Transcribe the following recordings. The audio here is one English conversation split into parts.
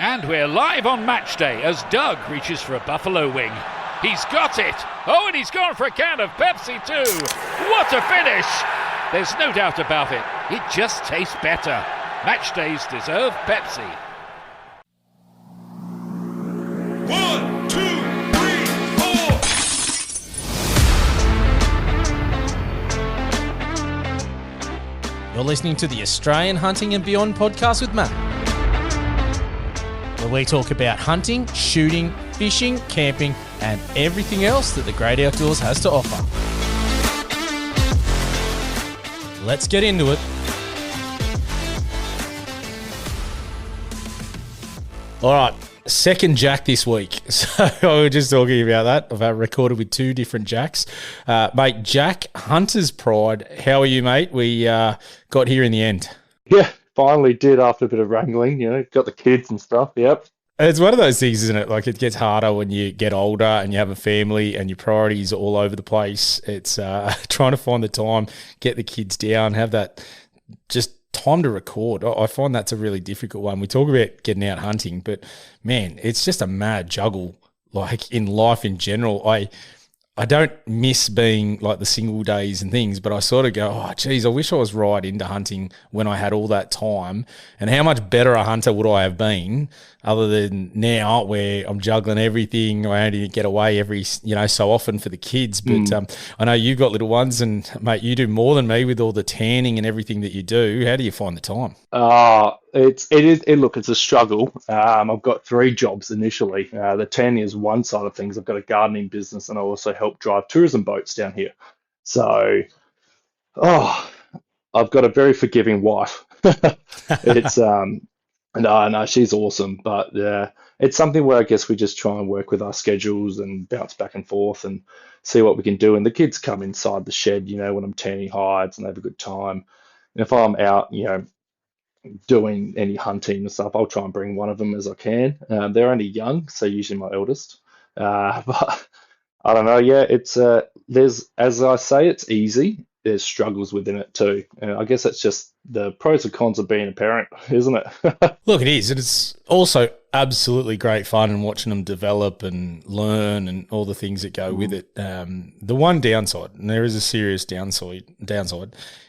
And we're live on match day as Doug reaches for a buffalo wing. He's got it! Oh, and he's gone for a can of Pepsi too! What a finish! There's no doubt about it. It just tastes better. Match days deserve Pepsi. 1, 2, 3, 4. You're listening to the Australian Hunting and Beyond podcast with Matt, where we talk about hunting, shooting, fishing, camping, and everything else that the great outdoors has to offer. Let's get into it. All right, second jack this week. So we were just talking about that. I've recorded with two different jacks. Mate, Jack, Hunter's Pride. How are you, mate? We got here in the end. Yeah, finally did after a bit of wrangling, got the kids and stuff, yep. It's one of those things, isn't it? Like, it gets harder when you get older and you have a family and your priorities are all over the place. It's trying to find the time, get the kids down, have that just time to record. I find that's a really difficult one. We talk about getting out hunting, but man, it's just a mad juggle, like in life in general. I don't miss being like the single days and things, but I sort of go, oh, geez, I wish I was right into hunting when I had all that time. And how much better a hunter would I have been other than now where I'm juggling everything. I only get away every, so often for the kids. But I know you've got little ones and, mate, you do more than me with all the tanning and everything that you do. How do you find the time? It's a struggle. I've got 3 jobs initially. The tanning is one side of things. I've got a gardening business and I also help drive tourism boats down here. So, I've got a very forgiving wife. It's no, she's awesome, but it's something where I guess we just try and work with our schedules and bounce back and forth and see what we can do. And the kids come inside the shed, when I'm tanning hides and they have a good time. And if I'm out, doing any hunting and stuff, I'll try and bring one of them as I can. They're only young, so usually my eldest. But I don't know. Yeah, it's there's, as I say, it's easy. There's struggles within it too. I guess it's just the pros and cons of being a parent, isn't it? Look, it is. And it's also absolutely great fun and watching them develop and learn and all the things that go with it. The one downside, and there is a serious downside,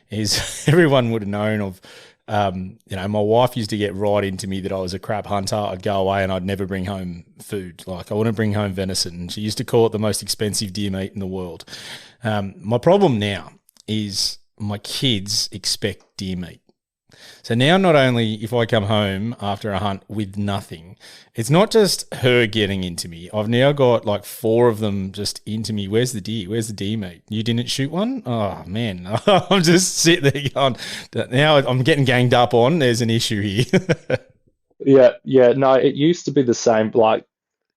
is everyone would have known of, my wife used to get right into me that I was a crap hunter. I'd go away and I'd never bring home food. Like, I wouldn't bring home venison. She used to call it the most expensive deer meat in the world. My problem now is my kids expect deer meat. So now, not only if I come home after a hunt with nothing, it's not just her getting into me. I've now got like 4 of them just into me. Where's the deer? Where's the deer meat? You didn't shoot one? Oh, man. I'm just sitting there going, now I'm getting ganged up on. There's an issue here. Yeah. No, it used to be the same. Like,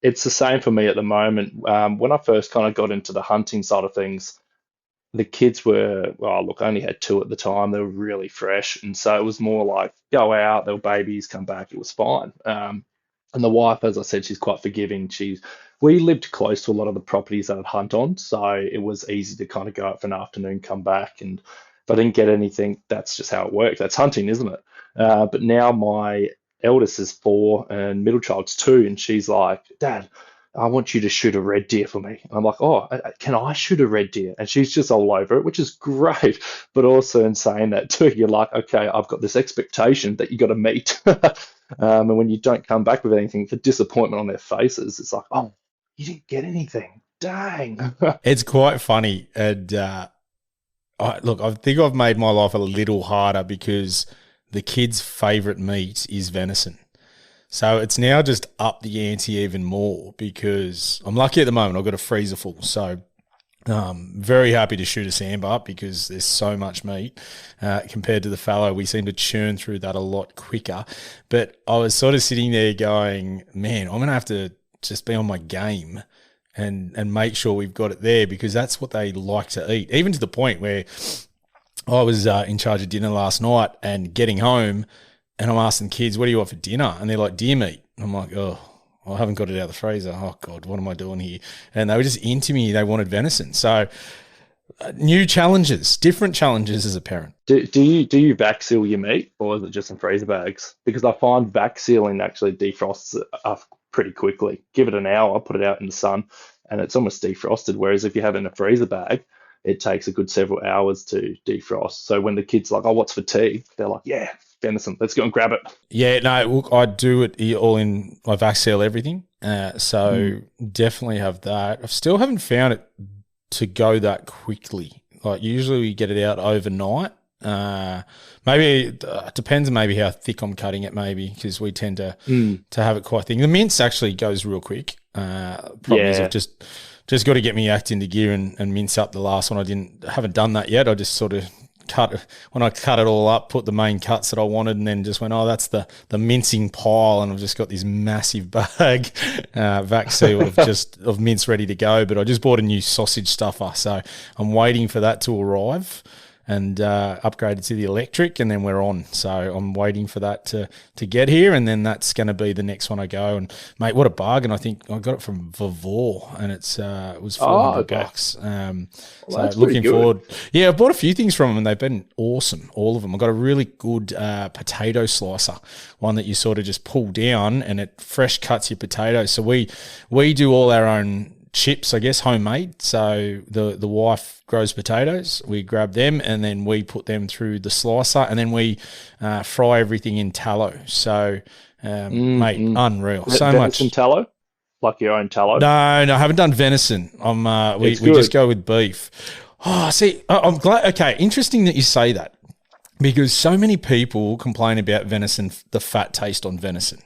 it's the same for me at the moment. When I first kind of got into the hunting side of things, the kids were, I only had 2 at the time. They were really fresh. And so it was more like, go out, they were babies, come back. It was fine. And the wife, as I said, she's quite forgiving. We lived close to a lot of the properties that I'd hunt on. So it was easy to kind of go out for an afternoon, come back. And if I didn't get anything, that's just how it worked. That's hunting, isn't it? But now my eldest is 4 and middle child's 2. And she's like, Dad, I want you to shoot a red deer for me. I'm like, can I shoot a red deer? And she's just all over it, which is great. But also in saying that too, you're like, okay, I've got this expectation that you got to meet. And when you don't come back with anything, the disappointment on their faces, it's like, oh, you didn't get anything. Dang. It's quite funny. And I think I've made my life a little harder because the kids' favourite meat is venison. So it's now just up the ante even more because I'm lucky at the moment. I've got a freezer full. So very happy to shoot a sambar because there's so much meat compared to the fallow. We seem to churn through that a lot quicker. But I was sort of sitting there going, man, I'm going to have to just be on my game and make sure we've got it there because that's what they like to eat. Even to the point where I was in charge of dinner last night and getting home, and I'm asking kids, what do you want for dinner? And they're like, deer meat. I'm like, oh, I haven't got it out of the freezer. Oh, God, what am I doing here? And they were just into me. They wanted venison. So New challenges, different challenges as a parent. Do you vac seal your meat, or is it just in freezer bags? Because I find vac sealing actually defrosts it up pretty quickly. Give it an hour, put it out in the sun, and it's almost defrosted. Whereas if you have it in a freezer bag, it takes a good several hours to defrost. So when the kids are like, "Oh, what's for tea?" They're like, "Yeah, venison. Let's go and grab it." Yeah, no, look, I do it all in. I vac seal everything, so definitely have that. I still haven't found it to go that quickly. Like usually we get it out overnight. Maybe it depends on maybe how thick I'm cutting it, maybe because we tend to have it quite thin. The mince actually goes real quick. Problem is I've just got to get me act into gear and mince up the last one. Haven't done that yet. I just sort of cut it all up, put the main cuts that I wanted, and then just went, oh, that's the mincing pile, and I've just got this massive bag vac sealed of mince ready to go. But I just bought a new sausage stuffer, so I'm waiting for that to arrive and upgraded to the electric, and then we're on. So I'm waiting for that to get here, and then that's going to be the next one I go. And mate, what a bargain! I think I got it from Vavor, and it was $400. So looking forward. Yeah, I bought a few things from them, and they've been awesome, all of them. I got a really good potato slicer, one that you sort of just pull down, and it fresh cuts your potatoes. So we do all our own chips, I guess, homemade. So the wife grows potatoes, we grab them, and then we put them through the slicer, and then we fry everything in tallow. So mate, unreal. So much venison tallow, like your own tallow. No, I haven't done venison. We just go with beef. Oh, see, I'm glad. Okay, interesting that you say that, because so many people complain about venison, the fat taste on venison,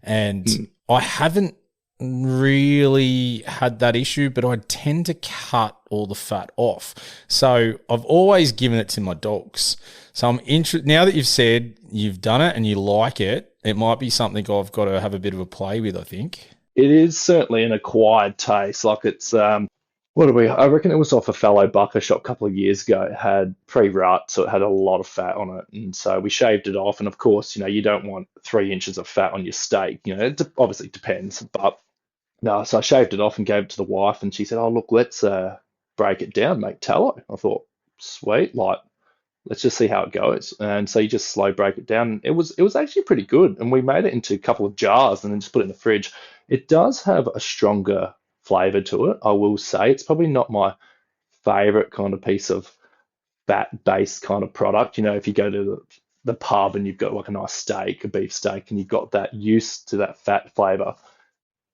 and I haven't really had that issue, but I tend to cut all the fat off. So I've always given it to my dogs. So I'm interested, now that you've said you've done it and you like it, it might be something I've got to have a bit of a play with, I think. It is certainly an acquired taste. Like it's I reckon it was off a fallow bucker shop a couple of years ago. It had pre-rut, so it had a lot of fat on it. And so we shaved it off. And of course, you don't want 3 inches of fat on your steak. It obviously depends, but no, so I shaved it off and gave it to the wife, and she said, "Oh, look, let's break it down, make tallow." I thought, sweet, like let's just see how it goes. And so you just slow break it down. It was actually pretty good, and we made it into a couple of jars and then just put it in the fridge. It does have a stronger flavor to it, I will say. It's probably not my favorite kind of piece of fat-based kind of product. If you go to the pub and you've got like a nice steak, a beef steak, and you've got that used to that fat flavor.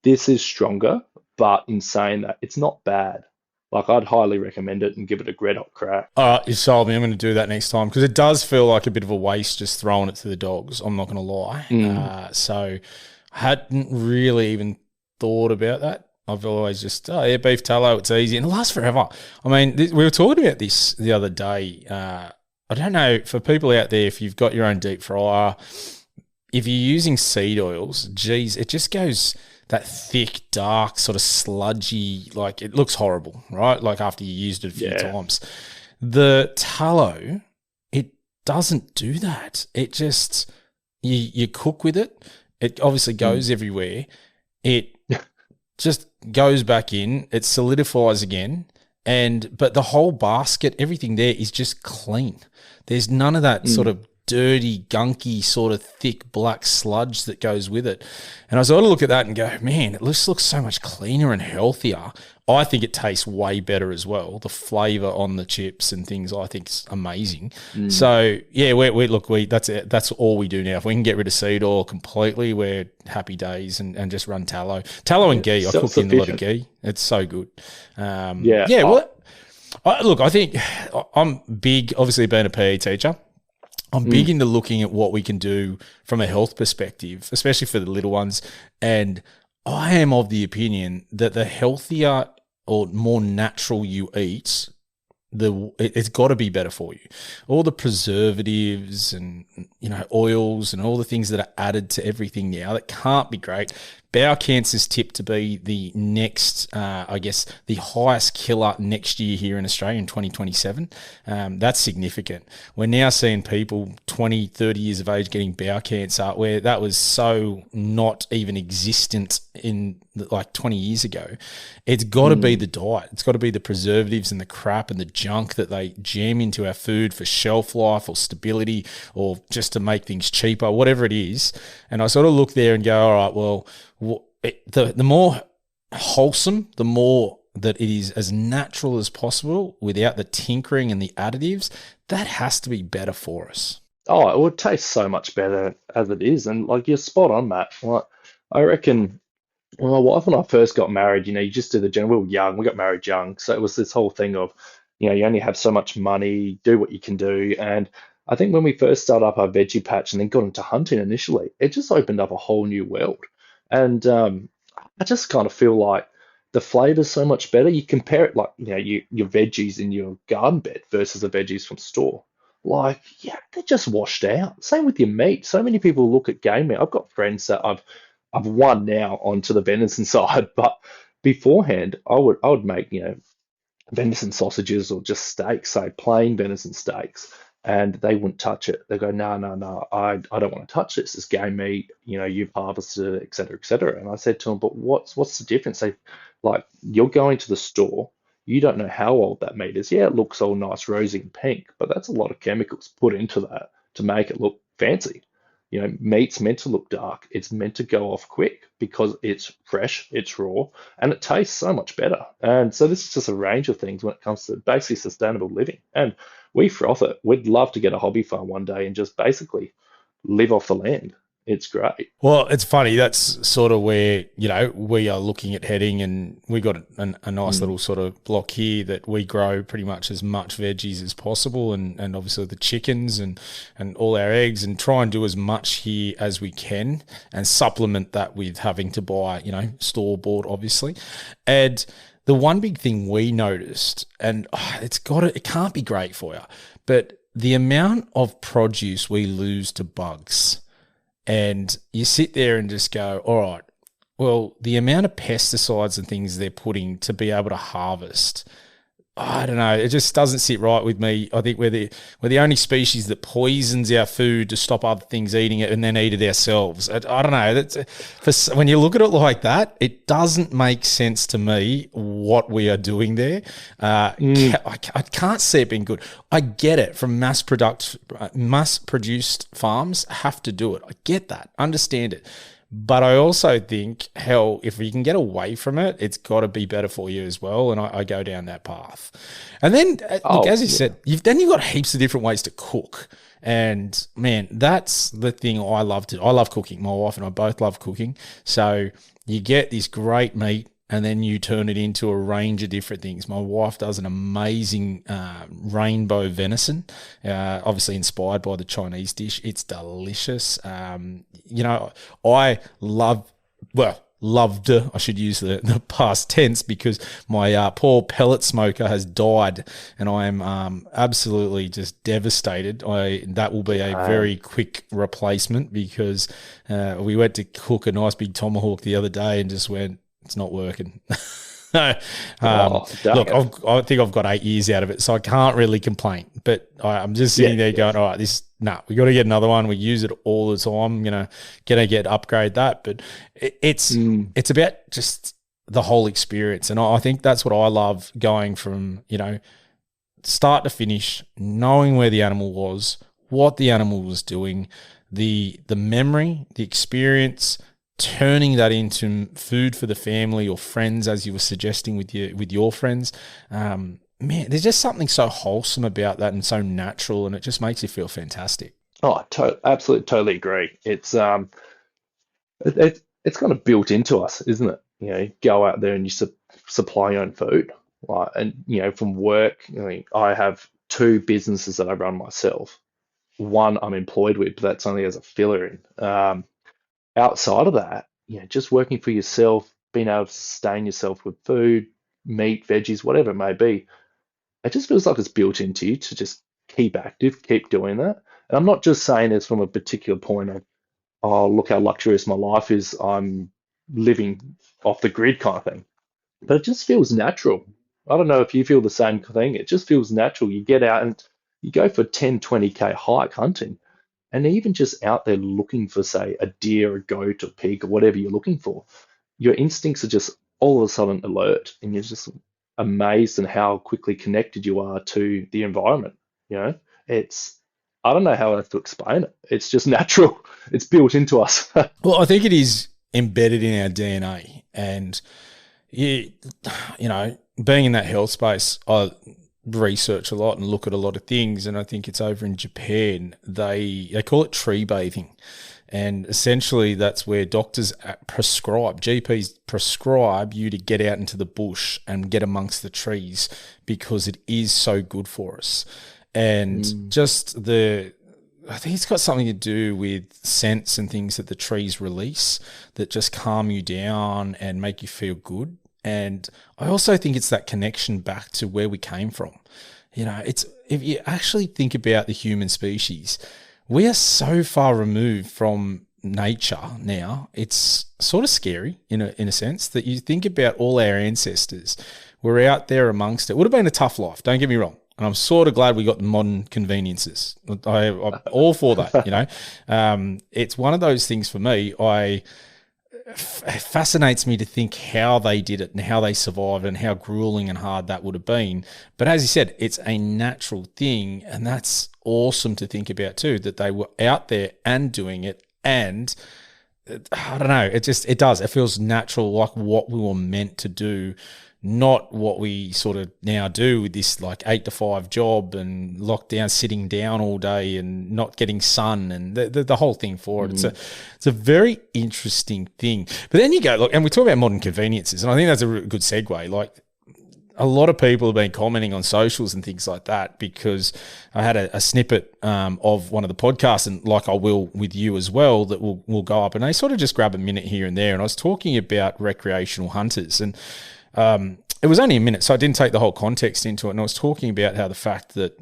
This is stronger, but in saying that, it's not bad. Like, I'd highly recommend it and give it a red hot crack. All right, you sold me. I'm going to do that next time, because it does feel like a bit of a waste just throwing it to the dogs. I'm not going to lie. So I hadn't really even thought about that. I've always just, beef tallow, it's easy, and it lasts forever. I mean, we were talking about this the other day. I don't know, for people out there, if you've got your own deep fryer, if you're using seed oils, geez, it just goes that thick, dark, sort of sludgy, like it looks horrible, right? Like after you used it a few times. The tallow, it doesn't do that. It just, you cook with it. It obviously goes everywhere. It just goes back in. It solidifies again. But the whole basket, everything there is just clean. There's none of that sort of dirty, gunky, sort of thick black sludge that goes with it. And I sort of look at that and go, man, it just looks so much cleaner and healthier. I think it tastes way better as well. The flavour on the chips and things, I think, is amazing. So yeah, that's all we do now. If we can get rid of seed oil completely, we're happy days, and just run tallow and ghee. I cook in a lot of ghee. It's so good. Well, I think I'm big, obviously being a PE teacher, I'm big into looking at what we can do from a health perspective, especially for the little ones. And I am of the opinion that the healthier or more natural you eat, it's got to be better for you. All the preservatives and oils and all the things that are added to everything now, that can't be great. Bowel cancer's tipped to be the next, the highest killer next year here in Australia in 2027. That's significant. We're now seeing people 20, 30 years of age getting bowel cancer, where that was so not even existent like 20 years ago. It's got to be the diet. It's got to be the preservatives and the crap and the junk that they jam into our food for shelf life or stability or just to make things cheaper, whatever it is. And I sort of look there and go, all right, well, the more wholesome, the more that it is as natural as possible without the tinkering and the additives, that has to be better for us. Oh, it would taste so much better as it is. And like you're spot on, Matt. Like I reckon well, my wife and I first got married, you just do the general, we were young, we got married young. So it was this whole thing of, you only have so much money, do what you can do. And I think when we first started up our veggie patch and then got into hunting initially, it just opened up a whole new world. And I just kind of feel like the flavor's so much better. You compare it like, your veggies in your garden bed versus the veggies from store. Like, yeah, they're just washed out. Same with your meat. So many people look at game meat. I've got friends that I've won now onto the venison side, but beforehand I would make, venison sausages or just steaks, say plain venison steaks, and they wouldn't touch it. They go, no, no, no, I don't want to touch this. It's game meat, you've harvested it, et cetera, et cetera. And I said to them, but what's the difference? They like you're going to the store, you don't know how old that meat is. Yeah, it looks all nice, rosy and pink, but that's a lot of chemicals put into that to make it look fancy. Meat's meant to look dark. It's meant to go off quick because it's fresh, it's raw, and it tastes so much better. And so this is just a range of things when it comes to basically sustainable living. And we froth it. We'd love to get a hobby farm one day and just basically live off the land. It's great. Well, it's funny. That's sort of where, we are looking at heading, and we got a nice little sort of block here that we grow pretty much as much veggies as possible, and obviously the chickens and all our eggs, and try and do as much here as we can and supplement that with having to buy, store-bought, obviously. And the one big thing we noticed, and it can't be great for you, but the amount of produce we lose to bugs. And you sit there and just go, all right, well, the amount of pesticides and things they're putting to be able to harvest, I don't know, it just doesn't sit right with me. I think we're the only species that poisons our food to stop other things eating it and then eat it ourselves. I don't know. When you look at it like that, it doesn't make sense to me what we are doing there. I can't see it being good. I get it from mass-produced farms have to do it. I get that. Understand it. But I also think, hell, if you can get away from it, it's got to be better for you as well. And I go down that path. And then, look, as you said, you've got heaps of different ways to cook. And man, that's the thing I love to do. I love cooking. My wife and I both love cooking. So you get this great meat, and then you turn it into a range of different things. My wife does an amazing rainbow venison, obviously inspired by the Chinese dish. It's delicious. I loved, I should use the past tense, because my poor pellet smoker has died, and I am absolutely just devastated. That will be a very quick replacement, because we went to cook a nice big tomahawk the other day and just went, it's not working. Look, I think I've got 8 years out of it, so I can't really complain. But I'm just sitting there going, all right, we got to get another one. We use it all the time. Gonna upgrade that. But it's about just the whole experience, and I think that's what I love, going from start to finish, knowing where the animal was, what the animal was doing, the memory, the experience, turning that into food for the family or friends, as you were suggesting with your friends. Man, there's just something so wholesome about that and so natural, and it just makes you feel fantastic. Oh, absolutely, totally agree. It's it's kind of built into us, isn't it? Go out there and you supply your own food. And from work, I have two businesses that I run myself. One I'm employed with, but that's only as a filler in. Outside of that, just working for yourself, being able to sustain yourself with food, meat, veggies, whatever it may be, it just feels like it's built into you to just keep active, keep doing that. And I'm not just saying this from a particular point of, oh, look how luxurious my life is, I'm living off the grid kind of thing. But it just feels natural. I don't know if you feel the same thing. It just feels natural. You get out and you go for 10, 20K hike hunting, and even just out there looking for, say, a deer, a goat, a pig, or whatever you're looking for. your instincts are just all of a sudden alert, and you're just amazed at how quickly connected you are to the environment. You know, it's I don't know how I have to explain it. It's just natural. It's built into us. Well, I think it is embedded in our DNA, and you know, being in that health space, I research a lot and look at a lot of things, and I think it's over in Japan. They call it tree bathing, and essentially that's where doctors prescribe, GPs prescribe you to get out into the bush and get amongst the trees because it is so good for us. And just I think it's got something to do with scents and things that the trees release that just calm you down and make you feel good. And I also think it's that connection back to where we came from. You know, it's if you actually think about the human species, we are so far removed from nature now. It's sort of scary in a sense that you think about all our ancestors were out there amongst it. It would have been a tough life, don't get me wrong. And I'm sort of glad we got the modern conveniences. I'm all for that, you know. It's one of those things for me. It fascinates me to think how they did it and how they survived and how grueling and hard that would have been. But as you said, it's a natural thing, and that's awesome to think about too, that they were out there and doing it. And I don't know, it does. It feels natural, like what we were meant to do. Not what we sort of now do with this like 8 to 5 job and lockdown, sitting down all day and not getting sun and the whole thing for it. It's a very interesting thing. But then you go, look, and we talk about modern conveniences, and I think that's a good segue. Like a lot of people have been commenting on socials and things like that because I had a snippet of one of the podcasts, and like I will with you as well, that will go up, and they sort of just grab a minute here and there. And I was talking about recreational hunters, and it was only a minute, so I didn't take the whole context into it. And I was talking about how the fact that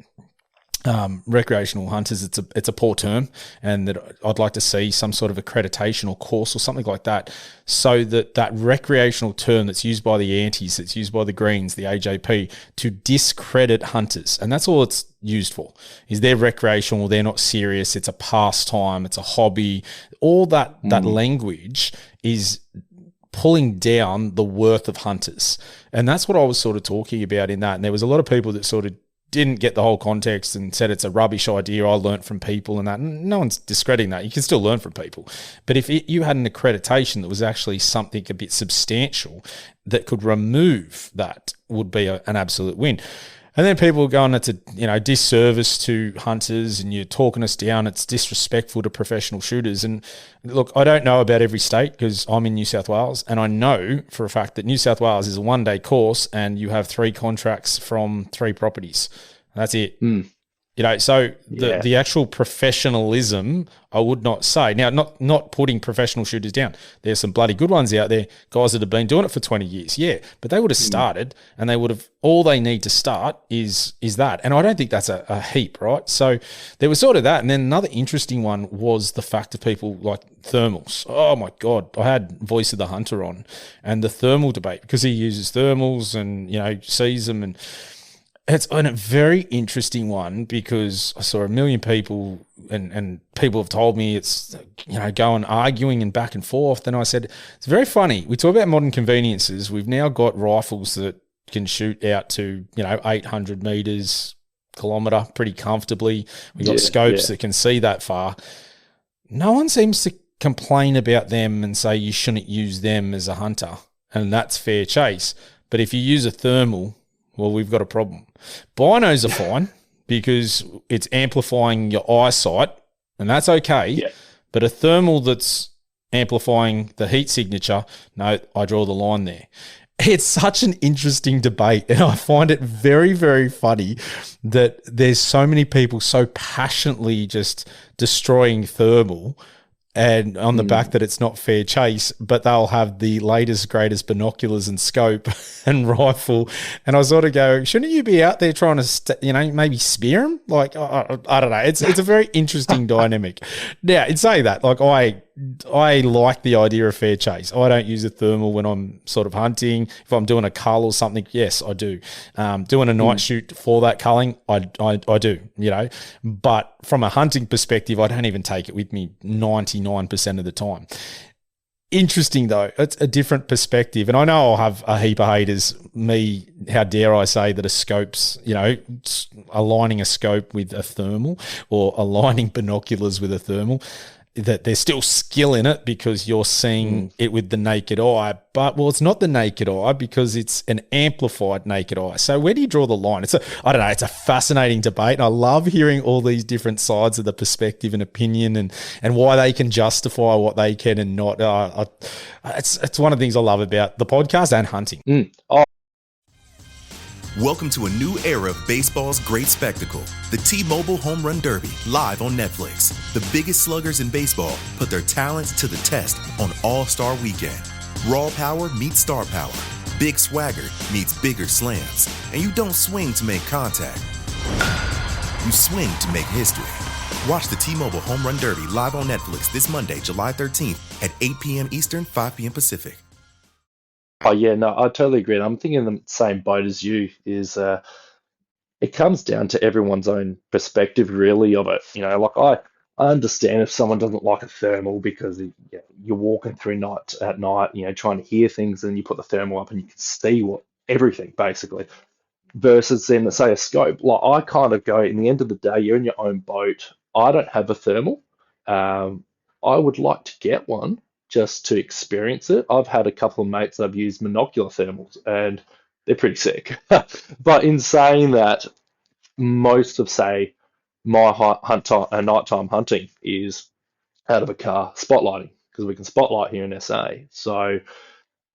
recreational hunters, it's a poor term, and that I'd like to see some sort of accreditation or course or something like that, so that recreational term that's used by the antis, that's used by the Greens, the AJP, to discredit hunters. And that's all it's used for, is they're recreational, they're not serious, it's a pastime, it's a hobby. All that language is pulling down the worth of hunters. And that's what I was sort of talking about in that. And there was a lot of people that sort of didn't get the whole context and said it's a rubbish idea. I learnt from people and that. No one's discrediting that. You can still learn from people. But if you had an accreditation that was actually something a bit substantial that could remove that, would be an absolute win. And then people are going, it's a disservice to hunters, and you're talking us down. It's disrespectful to professional shooters. And look, I don't know about every state because I'm in New South Wales, and I know for a fact that New South Wales is a 1-day course, and you have 3 contracts from 3 properties. That's it. You know, so the actual professionalism, I would not say. Now, not putting professional shooters down. There's some bloody good ones out there, guys that have been doing it for 20 years, yeah. But they would have started, and they would have, all they need to start is that. And I don't think that's a heap, right? So there was sort of that. And then another interesting one was the fact of people like thermals. Oh my God, I had Voice of the Hunter on, and the thermal debate, because he uses thermals and, sees them, and it's a very interesting one, because I saw a million people and people have told me it's, going arguing and back and forth. And I said, it's very funny. We talk about modern conveniences. We've now got rifles that can shoot out to, 800 meters, kilometre pretty comfortably. We've got scopes that can see that far. No one seems to complain about them and say you shouldn't use them as a hunter, and that's fair chase. But if you use a thermal, well, we've got a problem. Binos are fine because it's amplifying your eyesight, and that's okay. Yeah. But a thermal that's amplifying the heat signature, no, I draw the line there. It's such an interesting debate, and I find it very, very funny that there's so many people so passionately just destroying thermal, and on the back that it's not fair chase, but they'll have the latest, greatest binoculars and scope and rifle. And I sort of go, shouldn't you be out there trying to, maybe spear them? Like, I don't know. It's a very interesting dynamic. Now, in saying that, like I like the idea of fair chase. I don't use a thermal when I'm sort of hunting. If I'm doing a cull or something, yes, I do. Doing a night shoot for that culling, I do, But from a hunting perspective, I don't even take it with me 99% of the time. Interesting though. It's a different perspective. And I know I'll have a heap of haters. Me, how dare I say that a scope's, aligning a scope with a thermal or aligning binoculars with a thermal, that there's still skill in it because you're seeing it with the naked eye. But, well, it's not the naked eye because it's an amplified naked eye. So where do you draw the line? It's a fascinating debate. And I love hearing all these different sides of the perspective and opinion and why they can justify what they can and not. It's one of the things I love about the podcast and hunting. Welcome to a new era of baseball's great spectacle, the T-Mobile Home Run Derby, live on Netflix. The biggest sluggers in baseball put their talents to the test on All-Star Weekend. Raw power meets star power. Big swagger meets bigger slams. And you don't swing to make contact. You swing to make history. Watch the T-Mobile Home Run Derby live on Netflix this Monday, July 13th at 8 p.m. Eastern, 5 p.m. Pacific. Oh yeah, no, I totally agree. And I'm thinking the same boat as you. It comes down to everyone's own perspective, really, of it. Like I understand if someone doesn't like a thermal because you're walking through at night, trying to hear things, and you put the thermal up and you can see everything basically. Versus then, say, a scope. Like I kind of go, in the end of the day, you're in your own boat. I don't have a thermal. I would like to get one just to experience it. I've had a couple of mates that have used monocular thermals and they're pretty sick. But in saying that, most of, say, my nighttime hunting is out of a car spotlighting because we can spotlight here in SA. So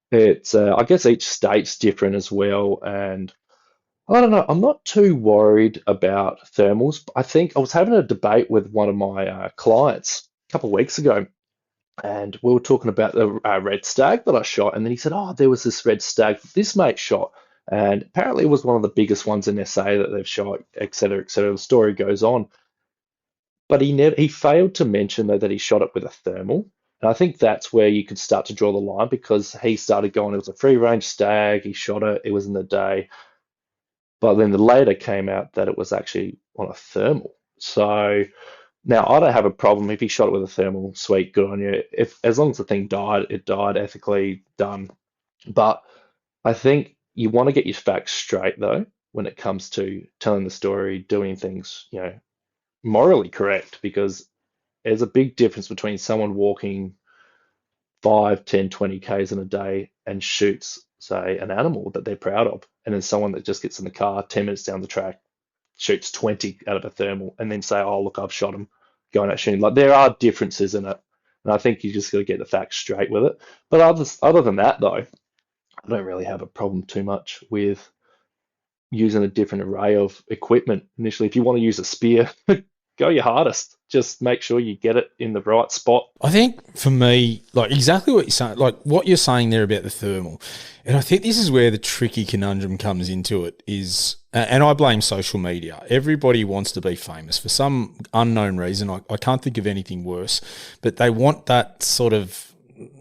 it's, I guess each state's different as well. And I don't know, I'm not too worried about thermals. I think I was having a debate with one of my clients a couple of weeks ago. And we were talking about the red stag that I shot. And then he said, there was this red stag that this mate shot. And apparently it was one of the biggest ones in SA that they've shot, et cetera, et cetera. The story goes on. But he failed to mention, though, that he shot it with a thermal. And I think that's where you could start to draw the line because he started going, it was a free-range stag. He shot it. It was in the day. But then the later came out that it was actually on a thermal. So now, I don't have a problem if he shot it with a thermal. Sweet, good on you. As long as the thing died, it died, ethically done. But I think you want to get your facts straight, though, when it comes to telling the story, doing things, morally correct, because there's a big difference between someone walking 5, 10, 20 Ks in a day and shoots, say, an animal that they're proud of, and then someone that just gets in the car 10 minutes down the track, shoots 20 out of a thermal, and then say, oh, look, I've shot him going out shooting. Like, there are differences in it. And I think you just got to get the facts straight with it. But other than that, though, I don't really have a problem too much with using a different array of equipment. Initially, if you want to use a spear, go your hardest. Just make sure you get it in the right spot. I think for me, like exactly what you're saying, like what you're saying there about the thermal, and I think this is where the tricky conundrum comes into it is, and I blame social media. Everybody wants to be famous for some unknown reason. I can't think of anything worse, but they want that sort of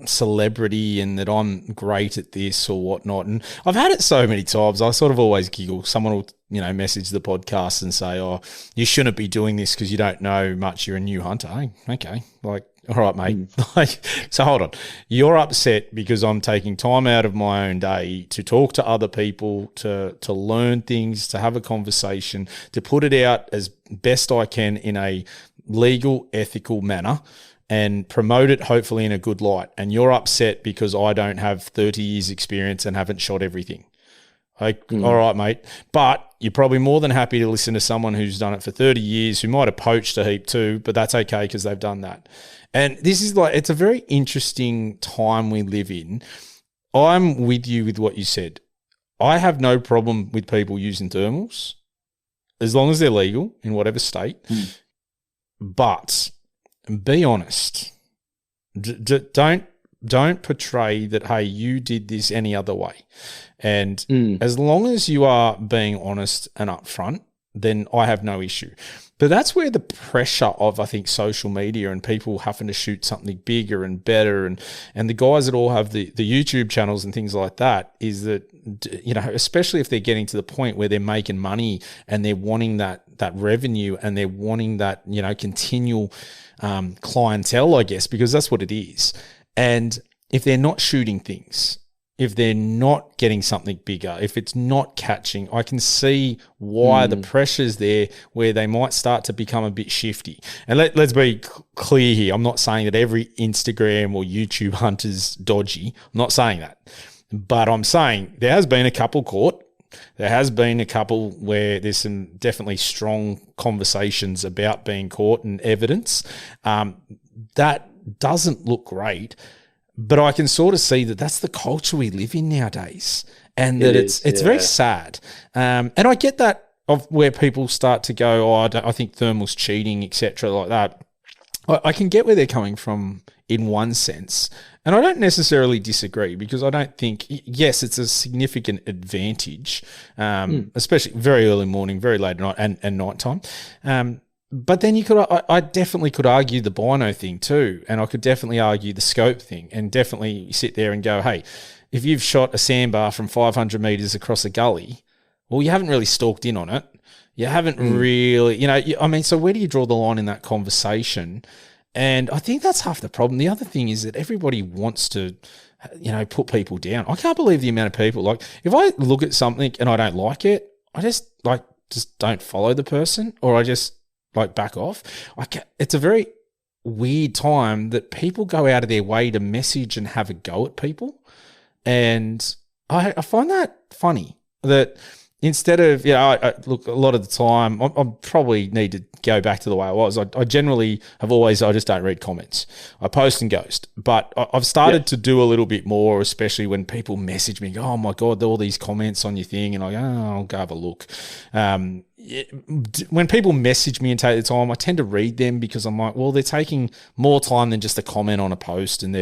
celebrity and that I'm great at this or whatnot. And I've had it so many times. I sort of always giggle. Someone will, message the podcast and say, oh, you shouldn't be doing this because you don't know much. You're a new hunter. Hey, okay. Like, all right, mate. So hold on. You're upset because I'm taking time out of my own day to talk to other people, to learn things, to have a conversation, to put it out as best I can in a legal, ethical manner and promote it hopefully in a good light. And you're upset because I don't have 30 years experience and haven't shot everything. All right, mate. But you're probably more than happy to listen to someone who's done it for 30 years, who might have poached a heap too, but that's okay because they've done that. And this is it's a very interesting time we live in. I'm with you with what you said. I have no problem with people using thermals as long as they're legal in whatever state. But be honest. Don't portray that, hey, you did this any other way. And as long as you are being honest and upfront, then I have no issue. But that's where the pressure of, I think, social media and people having to shoot something bigger and better and the guys that all have the YouTube channels and things like that is that, especially if they're getting to the point where they're making money and they're wanting that revenue and they're wanting that, continual clientele, I guess, because that's what it is. And if they're not shooting things, if they're not getting something bigger, if it's not catching, I can see why the pressure's there where they might start to become a bit shifty. And let's be clear here. I'm not saying that every Instagram or YouTube hunter's dodgy. I'm not saying that. But I'm saying there has been a couple caught. There has been a couple where there's some definitely strong conversations about being caught and evidence. That doesn't look great. But I can sort of see that that's the culture we live in nowadays, and that it's very sad. And I get that of where people start to go, I think thermal's cheating, etc., like that. I can get where they're coming from in one sense, and I don't necessarily disagree because I don't think, yes, it's a significant advantage, especially very early morning, very late at night, and nighttime. But then I definitely could argue the bino thing too, and I could definitely argue the scope thing, and definitely sit there and go, hey, if you've shot a sandbar from 500 metres across a gully, well, you haven't really stalked in on it. You haven't really, so where do you draw the line in that conversation? And I think that's half the problem. The other thing is that everybody wants to, put people down. I can't believe the amount of people, like, if I look at something and I don't like it, I just don't follow the person, or I just back off. It's a very weird time that people go out of their way to message and have a go at people. And I find that funny that instead of, look, a lot of the time, I probably need to go back to the way I was. I generally have always, I just don't read comments. I post and ghost. But I've started to do a little bit more, especially when people message me, go, oh my God, there are all these comments on your thing. And I'll go have a look. When people message me and take the time, I tend to read them because I'm like, well, they're taking more time than just a comment on a post, and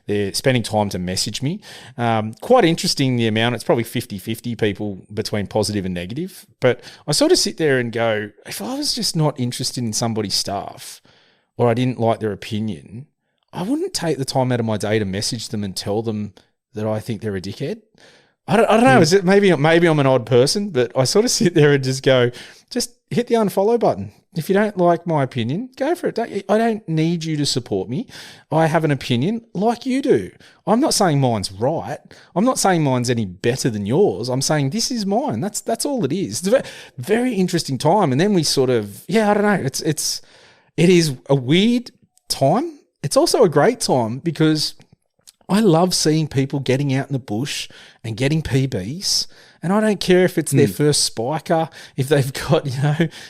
they're spending time to message me. Quite interesting, the amount. It's probably 50-50 people between positive and negative. But I sort of sit there and go, if I was just not interested in somebody's stuff, or I didn't like their opinion, I wouldn't take the time out of my day to message them and tell them that I think they're a dickhead. I don't know. Is it maybe I'm an odd person, but I sort of sit there and just go, just hit the unfollow button. If you don't like my opinion, go for it. I don't need you to support me. I have an opinion like you do. I'm not saying mine's right. I'm not saying mine's any better than yours. I'm saying this is mine. That's all it is. It's a very, very interesting time. And then we sort of, I don't know. It is a weird time. It's also a great time because I love seeing people getting out in the bush and getting PBs. And I don't care if it's their first spiker, if they've got,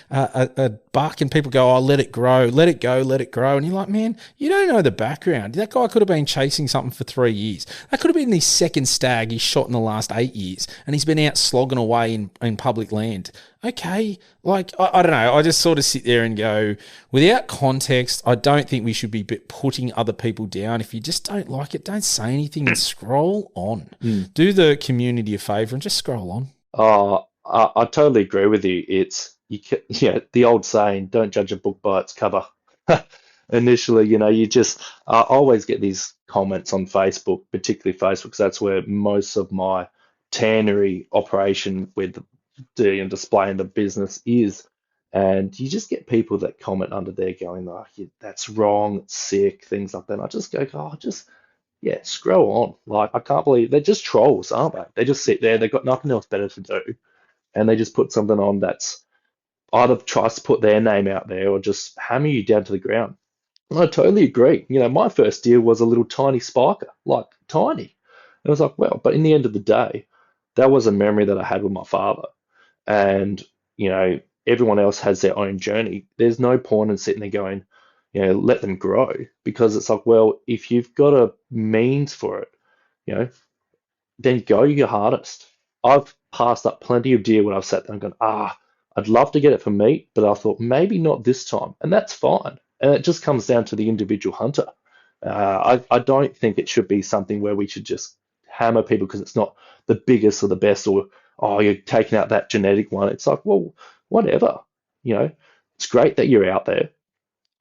a buck, and people go, let it grow, let it go, let it grow. And you're like, man, you don't know the background. That guy could have been chasing something for 3 years. That could have been his second stag he's shot in the last 8 years. And he's been out slogging away in public land. Okay, I don't know. I just sort of sit there and go, without context, I don't think we should be putting other people down. If you just don't like it, don't say anything and scroll on. Do the community a favour and just scroll on. Oh, I totally agree with you. It's the old saying, don't judge a book by its cover. Initially, you just I always get these comments on Facebook, particularly Facebook, because that's where most of my tannery operation with doing and displaying the business is. And you just get people that comment under there going, that's wrong, sick, things like that. And I just go, scroll on. I can't believe they're just trolls, aren't they? They just sit there, they've got nothing else better to do. And they just put something on that's either tries to put their name out there or just hammer you down to the ground. And I totally agree. My first deal was a little tiny spiker, tiny. And I was like, well, but in the end of the day, that was a memory that I had with my father. And, everyone else has their own journey. There's no point in sitting there going, let them grow, because it's like, well, if you've got a means for it, then go your hardest. I've passed up plenty of deer when I've sat there and gone, I'd love to get it for meat, but I thought maybe not this time. And that's fine. And it just comes down to the individual hunter. I don't think it should be something where we should just hammer people because it's not the biggest or the best, or, you're taking out that genetic one. It's like, well, whatever. It's great that you're out there.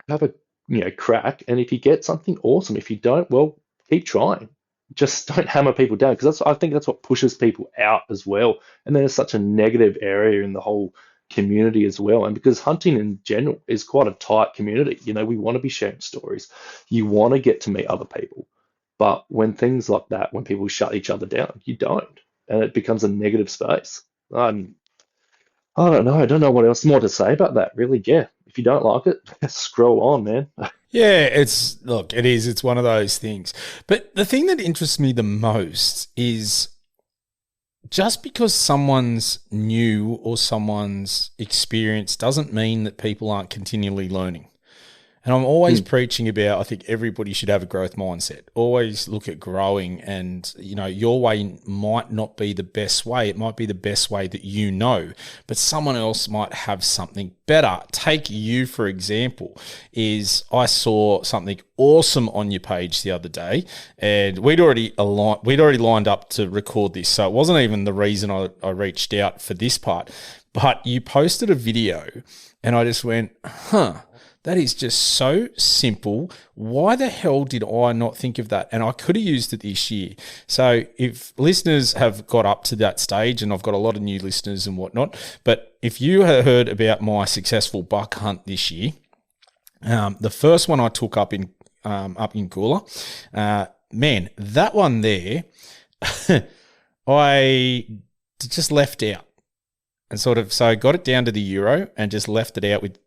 Have a crack, and if you get something, awesome. If you don't, well, keep trying. Just don't hammer people down, because I think that's what pushes people out as well. And then it's such a negative area in the whole community as well. And because hunting in general is quite a tight community, we want to be sharing stories. You want to get to meet other people. But when things like that, when people shut each other down, you don't, and it becomes a negative space. And I don't know. I don't know what else more to say about that. Really, yeah. If you don't like it, scroll on, man. Yeah, it is. It's one of those things. But the thing that interests me the most is just because someone's new or someone's experienced doesn't mean that people aren't continually learning. And I'm always preaching about, I think everybody should have a growth mindset. Always look at growing, and, your way might not be the best way. It might be the best way that you know, but someone else might have something better. Take you, for example, I saw something awesome on your page the other day, and we'd already lined up to record this. So it wasn't even the reason I reached out for this part, but you posted a video and I just went, that is just so simple. Why the hell did I not think of that? And I could have used it this year. So if listeners have got up to that stage, and I've got a lot of new listeners and whatnot, but if you have heard about my successful buck hunt this year, the first one I took up in Kula, man, that one there, I just left out. And so I got it down to the euro and just left it out with,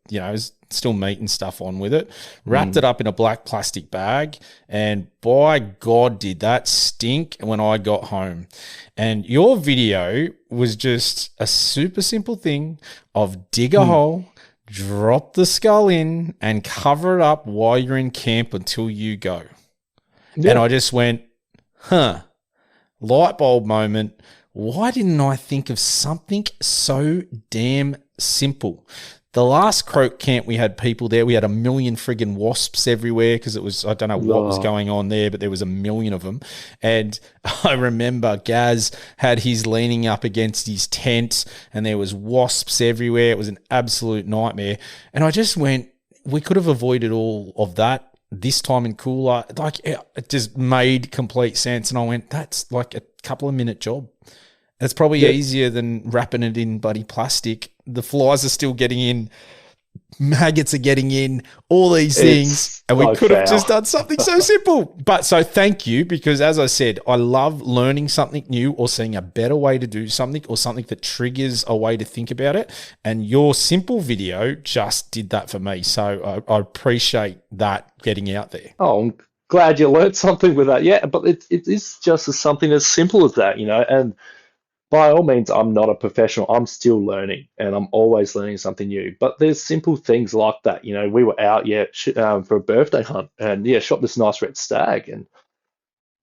still meat and stuff on with it, wrapped it up in a black plastic bag, and by God, did that stink when I got home. And your video was just a super simple thing of dig a hole, drop the skull in, and cover it up while you're in camp until you go. Yeah. And I just went, light bulb moment. Why didn't I think of something so damn simple? The last croak camp, we had people there. We had 1 million friggin' wasps everywhere because it was, I don't know what was going on there, but there was 1 million of them. And I remember Gaz had his leaning up against his tent and there was wasps everywhere. It was an absolute nightmare. And I just went, we could have avoided all of that this time in Cooler. Like, it just made complete sense. And I went, that's like a couple of minute job. It's probably easier than wrapping it in bloody plastic. The flies are still getting in. Maggots are getting in. All these things. And we could have just done something so simple. But so thank you, because as I said, I love learning something new or seeing a better way to do something or something that triggers a way to think about it. And your simple video just did that for me. So I appreciate that getting out there. Oh, I'm glad you learned something with that. Yeah, but it is just something as simple as that, and by all means, I'm not a professional. I'm still learning, and I'm always learning something new. But there's simple things like that. We were out, for a birthday hunt, and shot this nice red stag, and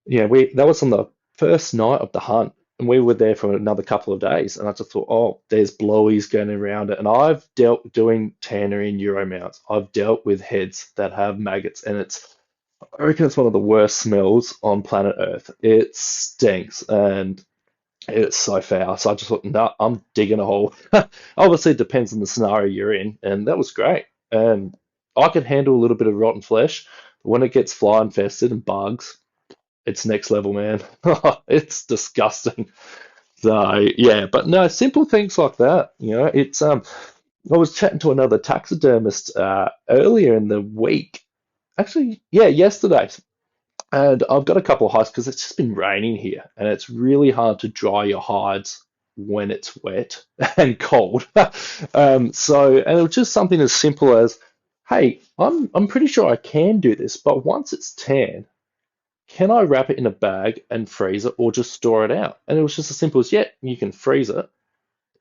that was on the first night of the hunt, and we were there for another couple of days. And I just thought, oh, there's blowies going around it, and I've dealt doing tannery and euro mounts. I've dealt with heads that have maggots, and I reckon it's one of the worst smells on planet Earth. It stinks, and it's so foul. So I just thought, no, I'm digging a hole. Obviously, it depends on the scenario you're in, and that was great. And I can handle a little bit of rotten flesh, but when it gets fly infested and bugs, it's next level, man. It's disgusting. So yeah, but no, simple things like that. It's I was chatting to another taxidermist earlier in the week. Actually, yesterday. And I've got a couple of hides because it's just been raining here, and it's really hard to dry your hides when it's wet and cold. And it was just something as simple as, hey, I'm pretty sure I can do this, but once it's tan, can I wrap it in a bag and freeze it, or just store it out? And it was just as simple as, you can freeze it.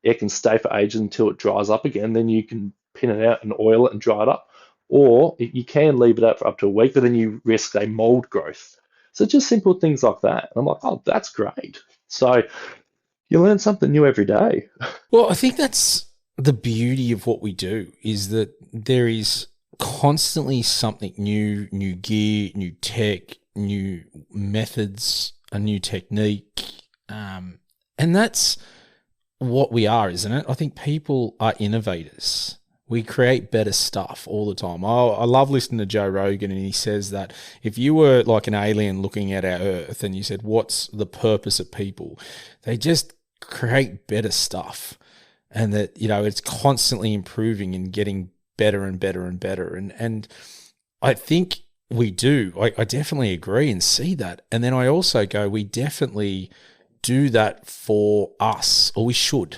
It can stay for ages until it dries up again. Then you can pin it out and oil it and dry it up. Or you can leave it out for up to a week, but then you risk a mold growth. So just simple things like that. And I'm like, oh, that's great. So you learn something new every day. Well, I think that's the beauty of what we do, is that there is constantly something new gear, new tech, new methods, a new technique. And that's what we are, isn't it? I think people are innovators. We create better stuff all the time. I love listening to Joe Rogan, and he says that if you were like an alien looking at our Earth and you said, what's the purpose of people? They just create better stuff, and that, it's constantly improving and getting better and better and better. And I think We do. I definitely agree and see that. And then I also go, we definitely do that for us, or we should.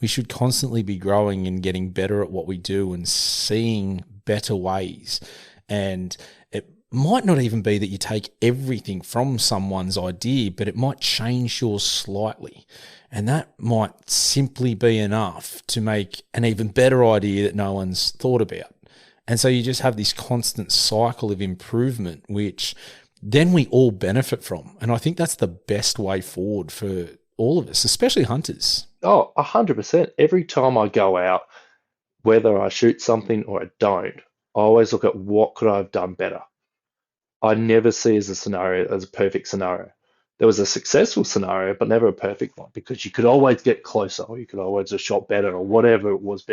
We should constantly be growing and getting better at what we do and seeing better ways. And it might not even be that you take everything from someone's idea, but it might change yours slightly. And that might simply be enough to make an even better idea that no one's thought about. And so you just have this constant cycle of improvement, which then we all benefit from. And I think that's the best way forward for all of us, especially hunters. Oh, 100%. Every time I go out, whether I shoot something or I don't, I always look at what could I have done better. I never see as a perfect scenario. There was a successful scenario, but never a perfect one, because you could always get closer, or you could always have shot better, or whatever it was.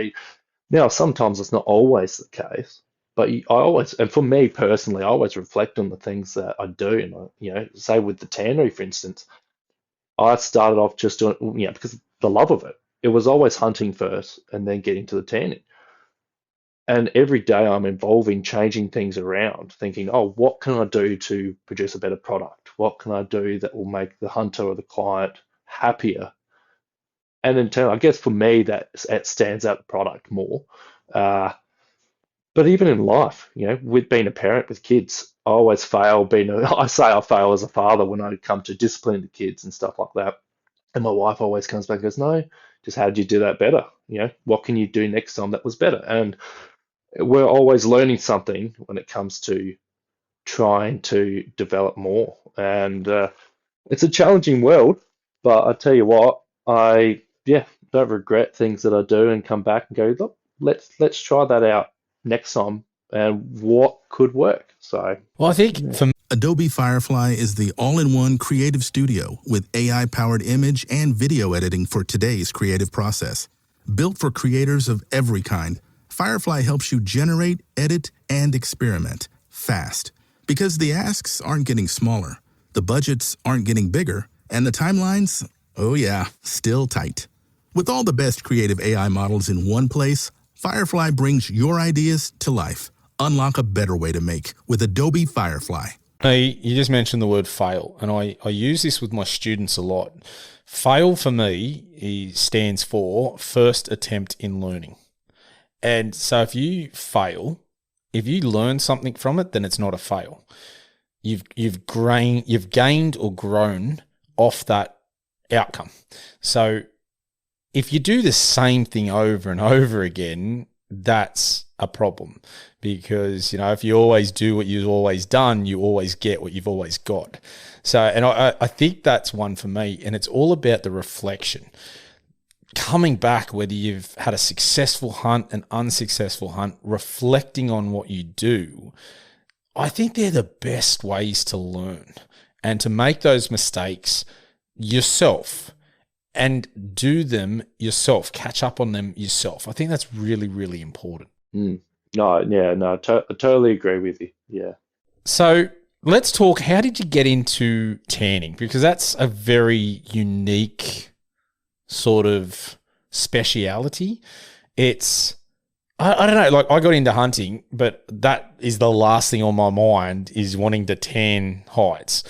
Now, sometimes it's not always the case, but I always, and for me personally, I always reflect on the things that I do. And say with the tannery, for instance, I started off just doing, because of the love of it. It was always hunting first, and then getting to the tanning. And every day I'm involving changing things around, thinking, oh, what can I do to produce a better product? What can I do that will make the hunter or the client happier? And in turn, I guess for me, that it stands out the product more. But even in life, with being a parent with kids, I always fail I say I fail as a father when I come to discipline the kids and stuff like that. And my wife always comes back and goes, no, just how did you do that better? What can you do next time that was better? And we're always learning something when it comes to trying to develop more. And it's a challenging world, but I tell you what, I don't regret things that I do, and come back and go, look, let's try that out next time, and what could work. So, well, I think for Adobe Firefly is the all-in-one creative studio with AI-powered image and video editing for today's creative process. Built for creators of every kind, Firefly helps you generate, edit, and experiment fast. Because the asks aren't getting smaller, the budgets aren't getting bigger, and the timelines, oh yeah, still tight. With all the best creative AI models in one place, Firefly brings your ideas to life. Unlock a better way to make with Adobe Firefly. Now, you just mentioned the word fail, and I use this with my students a lot. Fail for me stands for first attempt in learning. And so if you fail, if you learn something from it, then it's not a fail. You've gained or grown off that outcome. So if you do the same thing over and over again, that's a problem, because if you always do what you've always done, you always get what you've always got. So, and I think that's one for me, and it's all about the reflection. Coming back, whether you've had a successful hunt, an unsuccessful hunt, reflecting on what you do, I think they're the best ways to learn and to make those mistakes yourself and do them yourself, catch up on them yourself. I think that's really, really important. I totally agree with you. Yeah. So let's talk, how did you get into tanning? Because that's a very unique sort of speciality. It's, I don't know, like I got into hunting, but that is the last thing on my mind is wanting to tan hides.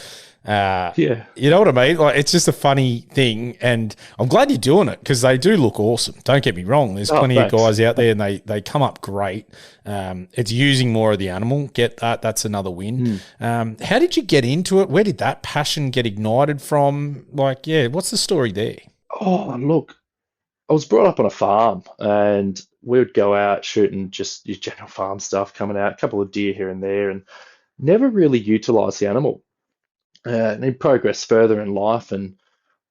You know what I mean? Like, it's just a funny thing, and I'm glad you're doing it because they do look awesome. Don't get me wrong. There's plenty of guys out there, and they come up great. It's using more of the animal. Get that? That's another win. How did you get into it? Where did that passion get ignited from? Like, what's the story there? Oh, look, I was brought up on a farm, and we would go out shooting just your general farm stuff, coming out, a couple of deer here and there, and never really utilised the animal. And then progressed further in life, and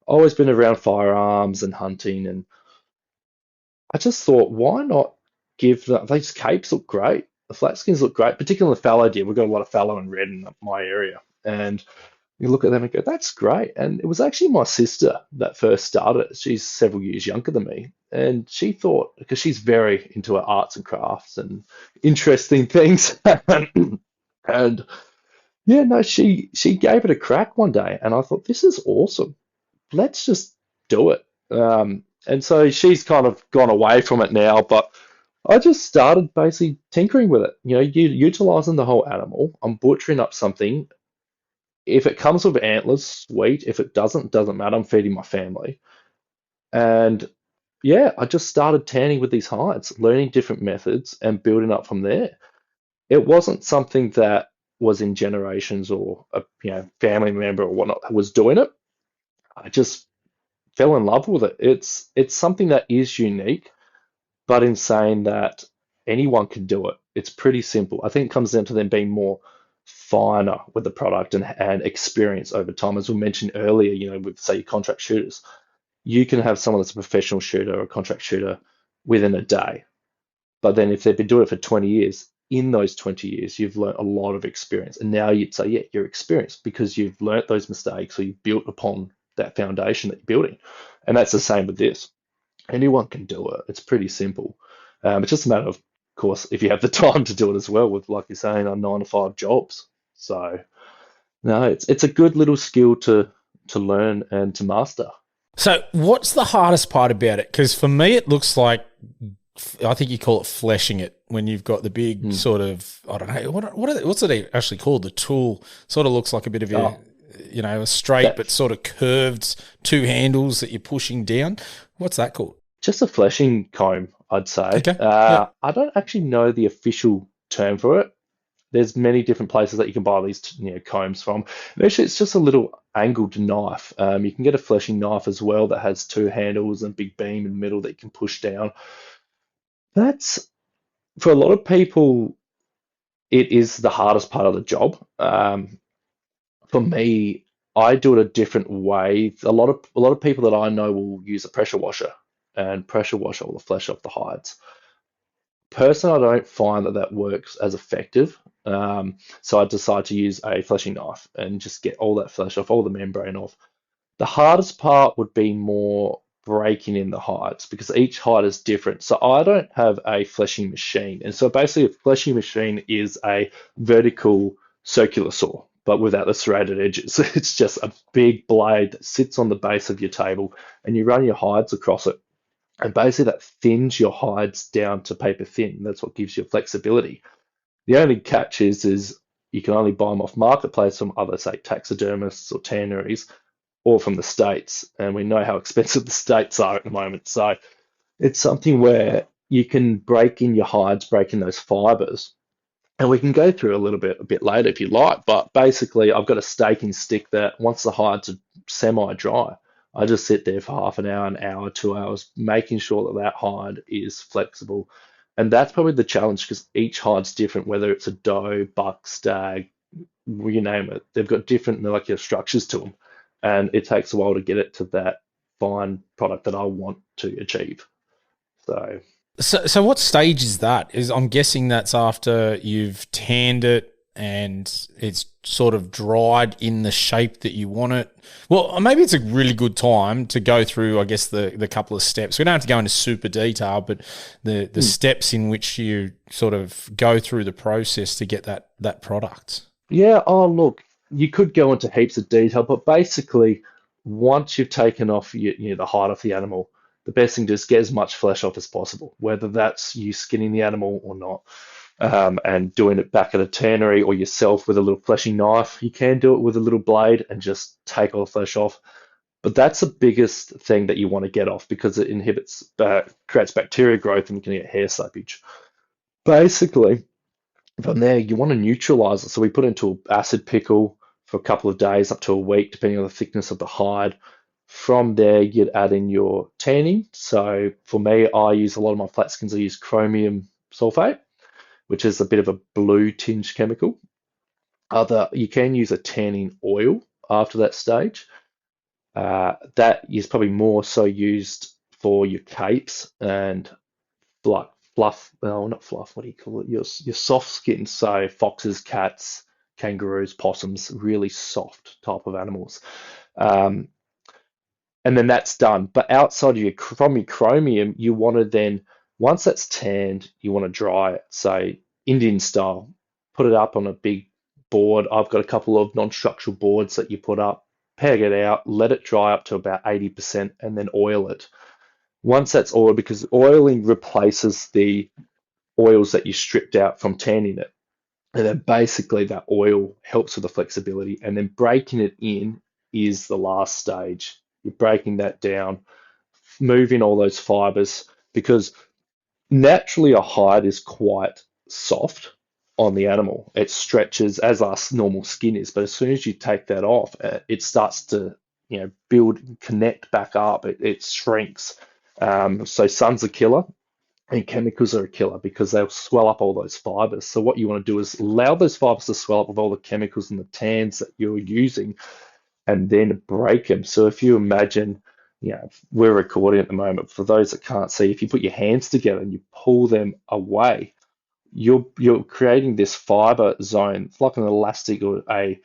always been around firearms and hunting. And I just thought, why not these capes look great. The flat skins look great, particularly the fallow deer. We've got a lot of fallow and red in my area. And you look at them and go, that's great. And it was actually my sister that first started it. She's several years younger than me. And she thought, because she's very into her arts and crafts and interesting things. And she gave it a crack one day, and I thought, this is awesome. Let's just do it. And so she's kind of gone away from it now, but I just started basically tinkering with it. Utilizing the whole animal. I'm butchering up something. If it comes with antlers, sweet. If it doesn't matter. I'm feeding my family. And yeah, I just started tanning with these hides, learning different methods and building up from there. It wasn't something that was in generations or a family member or whatnot that was doing it. I just fell in love with it. It's something that is unique, but in saying that anyone can do it. It's pretty simple. I think it comes down to them being more finer with the product and experience over time. As we mentioned earlier, with say contract shooters, you can have someone that's a professional shooter or a contract shooter within a day. But then if they've been doing it for 20 years, in those 20 years, you've learned a lot of experience. And now you'd say, yeah, you're experienced because you've learnt those mistakes or you've built upon that foundation that you're building. And that's the same with this. Anyone can do it. It's pretty simple. It's just a matter of course, if you have the time to do it as well with, like you're saying, on 9 to 5 jobs. So no, it's a good little skill to learn and to master. So, what's the hardest part about it? Because for me, it looks like, I think you call it fleshing it when you've got the big sort of, I don't know, what's it actually called? The tool sort of looks like a bit of a straight but sort of curved two handles that you're pushing down. What's that called? Just a fleshing comb, I'd say. Okay. Yeah. I don't actually know the official term for it. There's many different places that you can buy these combs from. And actually, it's just a little angled knife. You can get a fleshing knife as well that has two handles and big beam in the middle that you can push down. That's, for a lot of people, it is the hardest part of the job. For me, I do it a different way. A lot of people that I know will use a pressure washer and pressure wash all the flesh off the hides. Personally, I don't find that works as effective. So I decided to use a fleshing knife and just get all that flesh off, all the membrane off. The hardest part would be more breaking in the hides because each hide is different. So I don't have a fleshing machine. And so basically a fleshing machine is a vertical circular saw, but without the serrated edges. It's just a big blade that sits on the base of your table and you run your hides across it. And basically that thins your hides down to paper thin. That's what gives you flexibility. The only catch is you can only buy them off marketplace from other, say, taxidermists or tanneries, or from the States. And we know how expensive the States are at the moment. So it's something where you can break in your hides, break in those fibers. And we can go through a bit later if you like. But basically, I've got a staking stick that once the hides are semi-dry, I just sit there for half an hour, 2 hours, making sure that hide is flexible. And that's probably the challenge because each hide's different, whether it's a doe, buck, stag, you name it. They've got different molecular structures to them. And it takes a while to get it to that fine product that I want to achieve. So what stage is that? I'm guessing that's after you've tanned it and it's sort of dried in the shape that you want it. Well, maybe it's a really good time to go through, I guess, the couple of steps. We don't have to go into super detail, but the steps in which you sort of go through the process to get that product. Yeah, look, you could go into heaps of detail, but basically, once you've taken off the hide off the animal, the best thing to do is get as much flesh off as possible, whether that's you skinning the animal or not, and doing it back at a tannery or yourself with a little fleshing knife. You can do it with a little blade and just take all the flesh off. But that's the biggest thing that you want to get off because it creates bacteria growth and you can get hair seepage. Basically, from there, you want to neutralize it. So we put it into an acid pickle for a couple of days, up to a week, depending on the thickness of the hide. From there, you'd add in your tanning. So for me, I use a lot of my flat skins. I use chromium sulfate, which is a bit of a blue tinge chemical. You can use a tanning oil after that stage. That is probably more so used for your capes and like fluff. No, not fluff. What do you call it? Your soft skin. So foxes, cats, kangaroos, possums, really soft type of animals. And then that's done. But outside of from your chromium, you want to then, once that's tanned, you want to dry it, say Indian style. Put it up on a big board. I've got a couple of non-structural boards that you put up, peg it out, let it dry up to about 80%, and then oil it. Once that's oiled, because oiling replaces the oils that you stripped out from tanning it. And then basically that oil helps with the flexibility. And then breaking it in is the last stage. You're breaking that down, moving all those fibers, because naturally a hide is quite soft on the animal. It stretches as our normal skin is, but as soon as you take that off, it starts to build, connect back up. It shrinks. So sun's a killer. And chemicals are a killer because they'll swell up all those fibers. So what you want to do is allow those fibers to swell up with all the chemicals and the tans that you're using, and then break them. So if you imagine, we're recording at the moment. For those that can't see, if you put your hands together and you pull them away, you're creating this fiber zone. It's like an elastic or a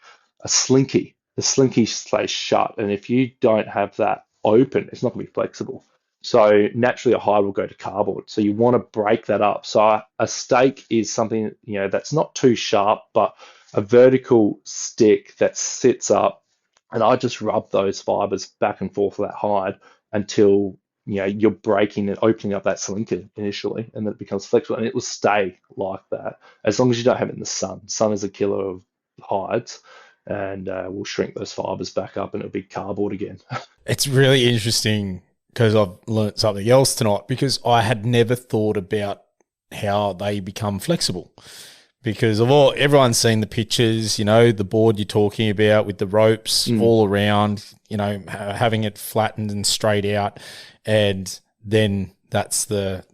slinky. The slinky stays shut, and if you don't have that open, it's not going to be flexible. So naturally, a hide will go to cardboard. So you want to break that up. So a stake is something that's not too sharp, but a vertical stick that sits up, and I just rub those fibers back and forth of that hide until you're breaking and opening up that slinker initially, and then it becomes flexible, and it will stay like that as long as you don't have it in the sun. Sun is a killer of hides, and we'll shrink those fibers back up, and it'll be cardboard again. It's really interesting because I've learnt something else tonight, because I had never thought about how they become flexible. Because everyone's seen the pictures, the board you're talking about with the ropes all around, having it flattened and straight out. And then that's the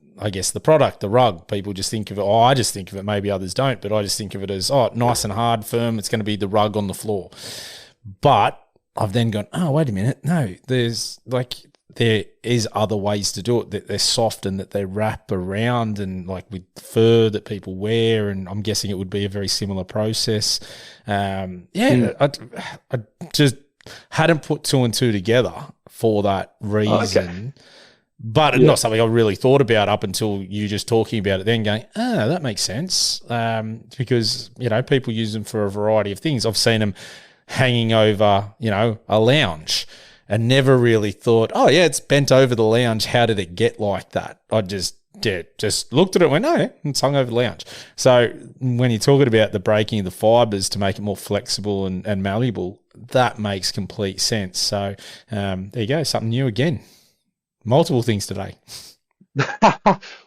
product, the rug. People just think of it, I just think of it, maybe others don't, but I just think of it as, nice and hard, firm. It's going to be the rug on the floor. But I've then gone, wait a minute. No, there is other ways to do it, that they're soft and that they wrap around, and like with fur that people wear, and I'm guessing it would be a very similar process. I just hadn't put two and two together for that reason. Okay. But not something I really thought about up until you just talking about it, then going, that makes sense. Because, people use them for a variety of things. I've seen them hanging over, a lounge, and never really thought, it's bent over the lounge. How did it get like that? I just looked at it and went, no, it's hung over the lounge. So when you're talking about the breaking of the fibers to make it more flexible and malleable, that makes complete sense. So there you go, something new again. Multiple things today.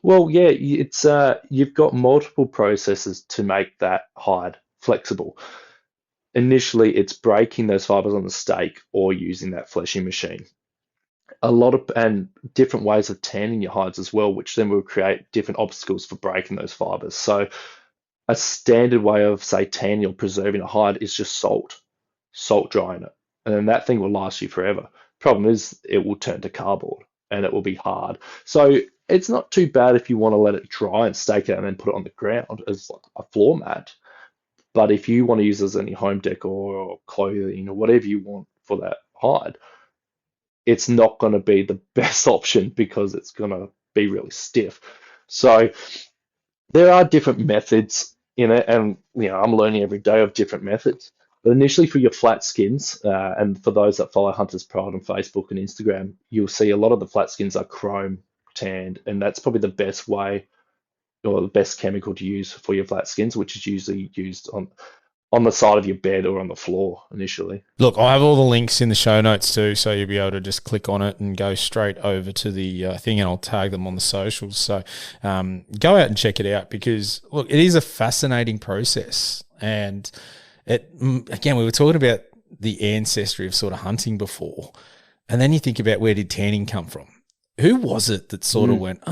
Well, yeah, it's you've got multiple processes to make that hide flexible. Initially, it's breaking those fibers on the stake or using that fleshing machine. And different ways of tanning your hides as well, which then will create different obstacles for breaking those fibers. So a standard way of, say, tanning or preserving a hide is just salt drying it. And then that thing will last you forever. Problem is, it will turn to cardboard and it will be hard. So it's not too bad if you want to let it dry and stake it and then put it on the ground as like a floor mat. But if you want to use it as any home decor or clothing or whatever you want for that hide, it's not going to be the best option because it's going to be really stiff. So there are different methods in it, and I'm learning every day of different methods. But initially for your flat skins, and for those that follow Hunter's Pride on Facebook and Instagram, you'll see a lot of the flat skins are chrome tanned, and that's probably the best way or the best chemical to use for your flat skins, which is usually used on the side of your bed or on the floor initially. Look, I have all the links in the show notes too, so you'll be able to just click on it and go straight over to the thing, and I'll tag them on the socials. So go out and check it out, because, look, it is a fascinating process. And again, we were talking about the ancestry of sort of hunting before, and then you think about, where did tanning come from? Who was it that sort of went,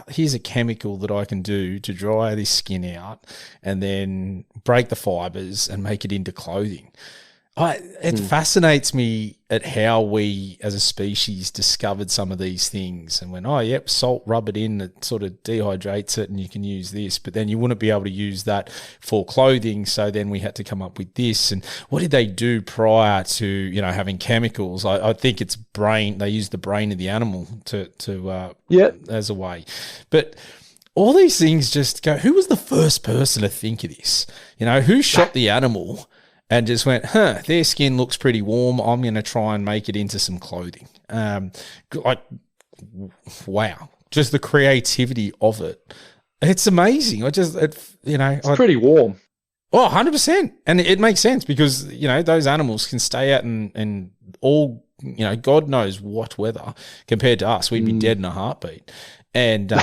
here's a chemical that I can do to dry this skin out and then break the fibers and make it into clothing? It fascinates me at how we as a species discovered some of these things and went, salt, rub it in, it sort of dehydrates it and you can use this. But then you wouldn't be able to use that for clothing. So then we had to come up with this. And what did they do prior to, having chemicals? I think it's brain. They use the brain of the animal as a way. But all these things just go, who was the first person to think of this? Who shot the animal and just went, their skin looks pretty warm, I'm going to try and make it into some clothing. Wow. Just the creativity of it It's amazing. It's pretty warm. Oh, 100%. And it makes sense because, those animals can stay out in all, God knows what weather compared to us. We'd be dead in a heartbeat. And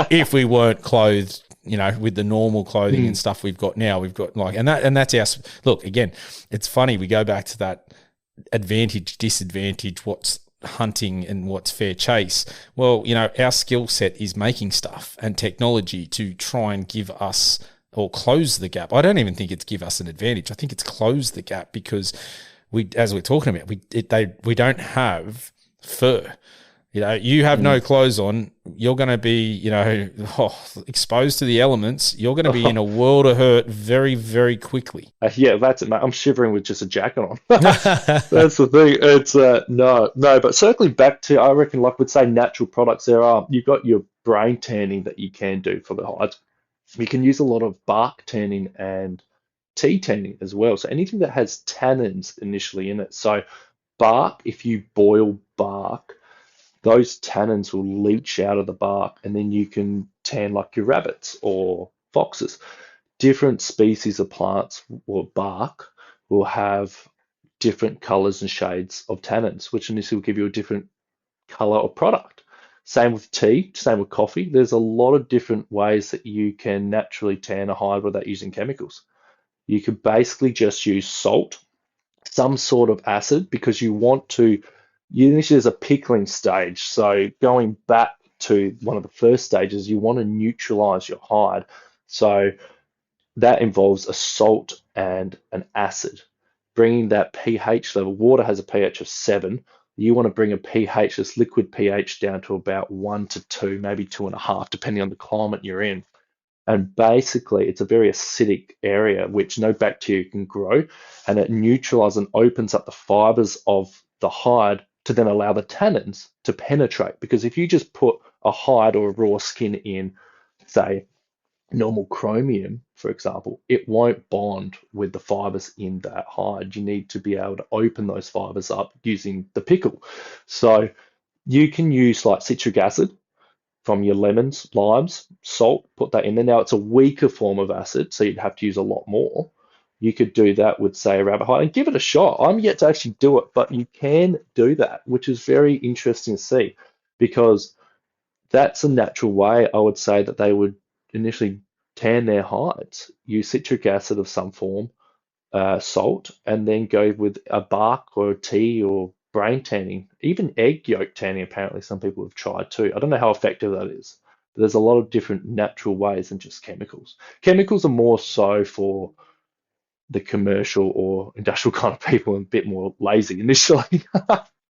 if we weren't clothed, with the normal clothing and stuff we've got now, we've got that's our, look, again, it's funny. We go back to that advantage, disadvantage, what's hunting and what's fair chase. Well, our skill set is making stuff and technology to try and give us or close the gap. I don't even think it's give us an advantage. I think it's close the gap because as we're talking about, we don't have fur. You have no clothes on. You're going to be, exposed to the elements. You're going to be in a world of hurt very, very quickly. Yeah, that's it, mate. I'm shivering with just a jacket on. That's the thing. It's no. But circling back to, I reckon, like we'd say, natural products. You've got your brain tanning that you can do for the hides. You can use a lot of bark tanning and tea tanning as well. So anything that has tannins initially in it. So bark, if you boil bark, those tannins will leach out of the bark, and then you can tan like your rabbits or foxes. Different species of plants or bark will have different colors and shades of tannins, which initially will give you a different color or product. Same with tea, same with coffee. There's a lot of different ways that you can naturally tan a hide without using chemicals. You could basically just use salt, some sort of acid, because initially there's a pickling stage. So going back to one of the first stages, you want to neutralize your hide. So that involves a salt and an acid. Bringing that pH level, water has a pH of 7. You want to bring a pH, this liquid pH, down to about 1 to 2, maybe 2.5, depending on the climate you're in. And basically, it's a very acidic area which no bacteria can grow, and it neutralizes and opens up the fibers of the hide to then allow the tannins to penetrate. Because if you just put a hide or a raw skin in, say, normal chromium, for example, it won't bond with the fibers in that hide. You need to be able to open those fibers up using the pickle. So you can use like citric acid from your lemons, limes, salt, put that in there. Now it's a weaker form of acid, so you'd have to use a lot more. You could do that with, say, a rabbit hide and give it a shot. I'm yet to actually do it, but you can do that, which is very interesting to see, because that's a natural way, I would say, that they would initially tan their hides. Use citric acid of some form, salt, and then go with a bark or a tea or brain tanning. Even egg yolk tanning, apparently some people have tried too. I don't know how effective that is, but there's a lot of different natural ways than just chemicals. Chemicals are more so for the commercial or industrial kind of people and a bit more lazy initially.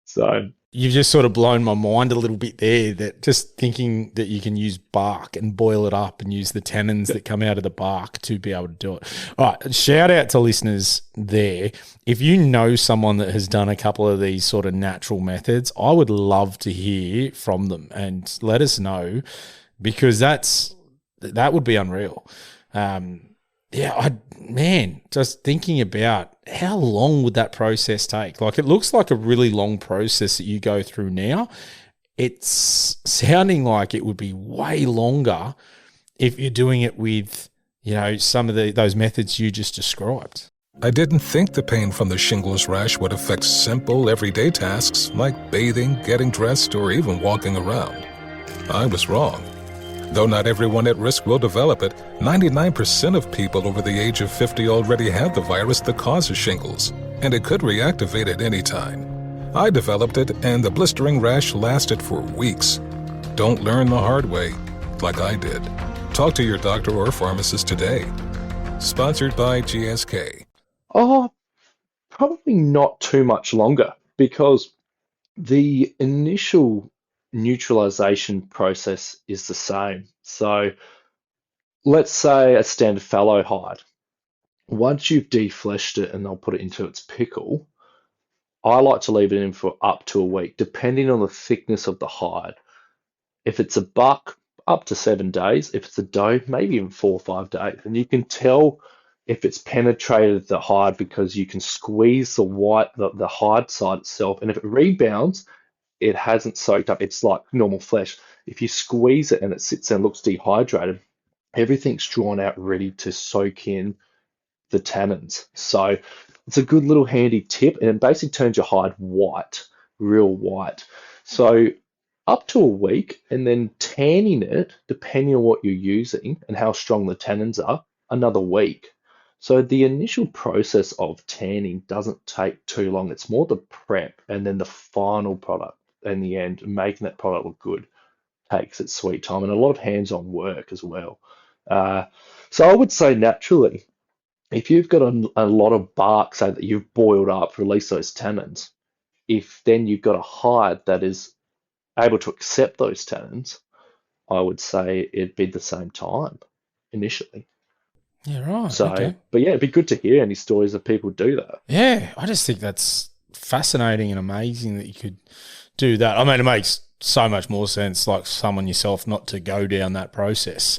So you've just sort of blown my mind a little bit there, that just thinking that you can use bark and boil it up and use the tannins that come out of the bark to be able to do it. All right, shout out to listeners there. If you know someone that has done a couple of these sort of natural methods, I would love to hear from them and let us know, because that would be unreal. Just thinking about how long would that process take? Like, it looks like a really long process that you go through now. It's sounding like it would be way longer if you're doing it with, some of those methods you just described. I didn't think the pain from the shingles rash would affect simple, everyday tasks like bathing, getting dressed, or even walking around. I was wrong. Though not everyone at risk will develop it, 99% of people over the age of 50 already have the virus that causes shingles, and it could reactivate at any time. I developed it, and the blistering rash lasted for weeks. Don't learn the hard way, like I did. Talk to your doctor or pharmacist today. Sponsored by GSK. Oh, probably not too much longer, because the initial neutralization process is the same. So let's say a standard fallow hide. Once you've defleshed it and they'll put it into its pickle, I like to leave it in for up to a week, depending on the thickness of the hide. If it's a buck, up to 7 days. If it's a doe, maybe even 4 or 5 days. And you can tell if it's penetrated the hide because you can squeeze the hide side itself. And if it rebounds, it hasn't soaked up. It's like normal flesh. If you squeeze it and it sits there and looks dehydrated, everything's drawn out ready to soak in the tannins. So it's a good little handy tip, and it basically turns your hide white, real white. So up to a week, and then tanning it, depending on what you're using and how strong the tannins are, another week. So the initial process of tanning doesn't take too long. It's more the prep and then the final product in the end, making that product look good takes its sweet time and a lot of hands-on work as well. Uh, so I would say naturally, if you've got a lot of bark, say that you've boiled up, release those tannins, if then you've got a hide that is able to accept those tannins, I would say it'd be the same time initially. Yeah, right. So, Okay. but yeah, it'd be good to hear any stories of people do that. Yeah, I just think that's fascinating and amazing that you could do that. I mean, it makes so much more sense, like someone yourself, not to go down that process.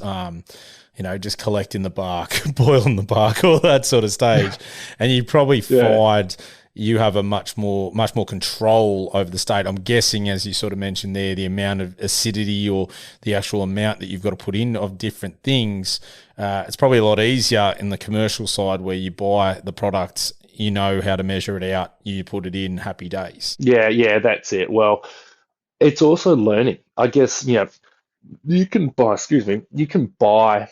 Just collecting the bark, boiling the bark, all that sort of stage, and you probably find you have a much more control over the state. I'm guessing, as you sort of mentioned there, the amount of acidity or the actual amount that you've got to put in of different things. It's probably a lot easier in the commercial side where you buy the products, you know how to measure it out, you put it in, happy days. Yeah, that's it. Well, it's also learning. I guess, you can buy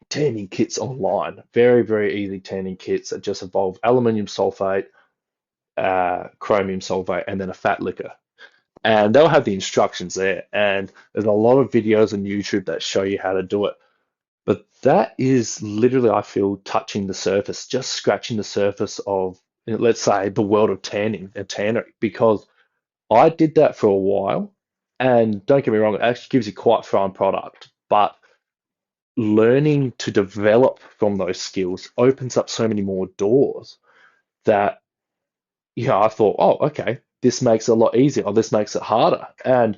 tanning kits online. Very, very easy tanning kits that just involve aluminium sulfate, chromium sulfate, and then a fat liquor. And they'll have the instructions there. And there's a lot of videos on YouTube that show you how to do it. But that is literally, I feel, touching the surface, just scratching the surface of, let's say, the world of tanning and tannery, because I did that for a while. And don't get me wrong, it actually gives you quite a fine product. But learning to develop from those skills opens up so many more doors that, I thought, oh, okay, this makes it a lot easier, or this makes it harder. And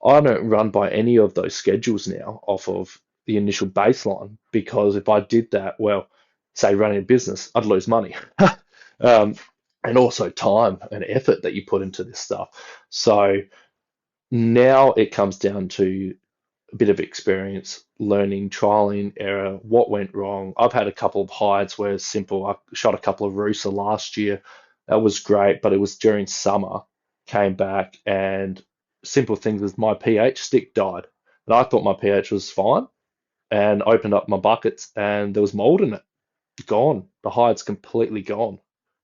I don't run by any of those schedules now off of the initial baseline, because if I did that, well, say running a business, I'd lose money. um, and also time and effort that you put into this stuff. So now it comes down to a bit of experience, learning, trialing, error, what went wrong. I've had a couple of hides where it's simple. I shot a couple of rooster last year. That was great, but it was during summer. Came back and simple things as my pH stick died. And I thought my pH was fine and opened up my buckets and there was mold in it. Gone. The hide's completely gone.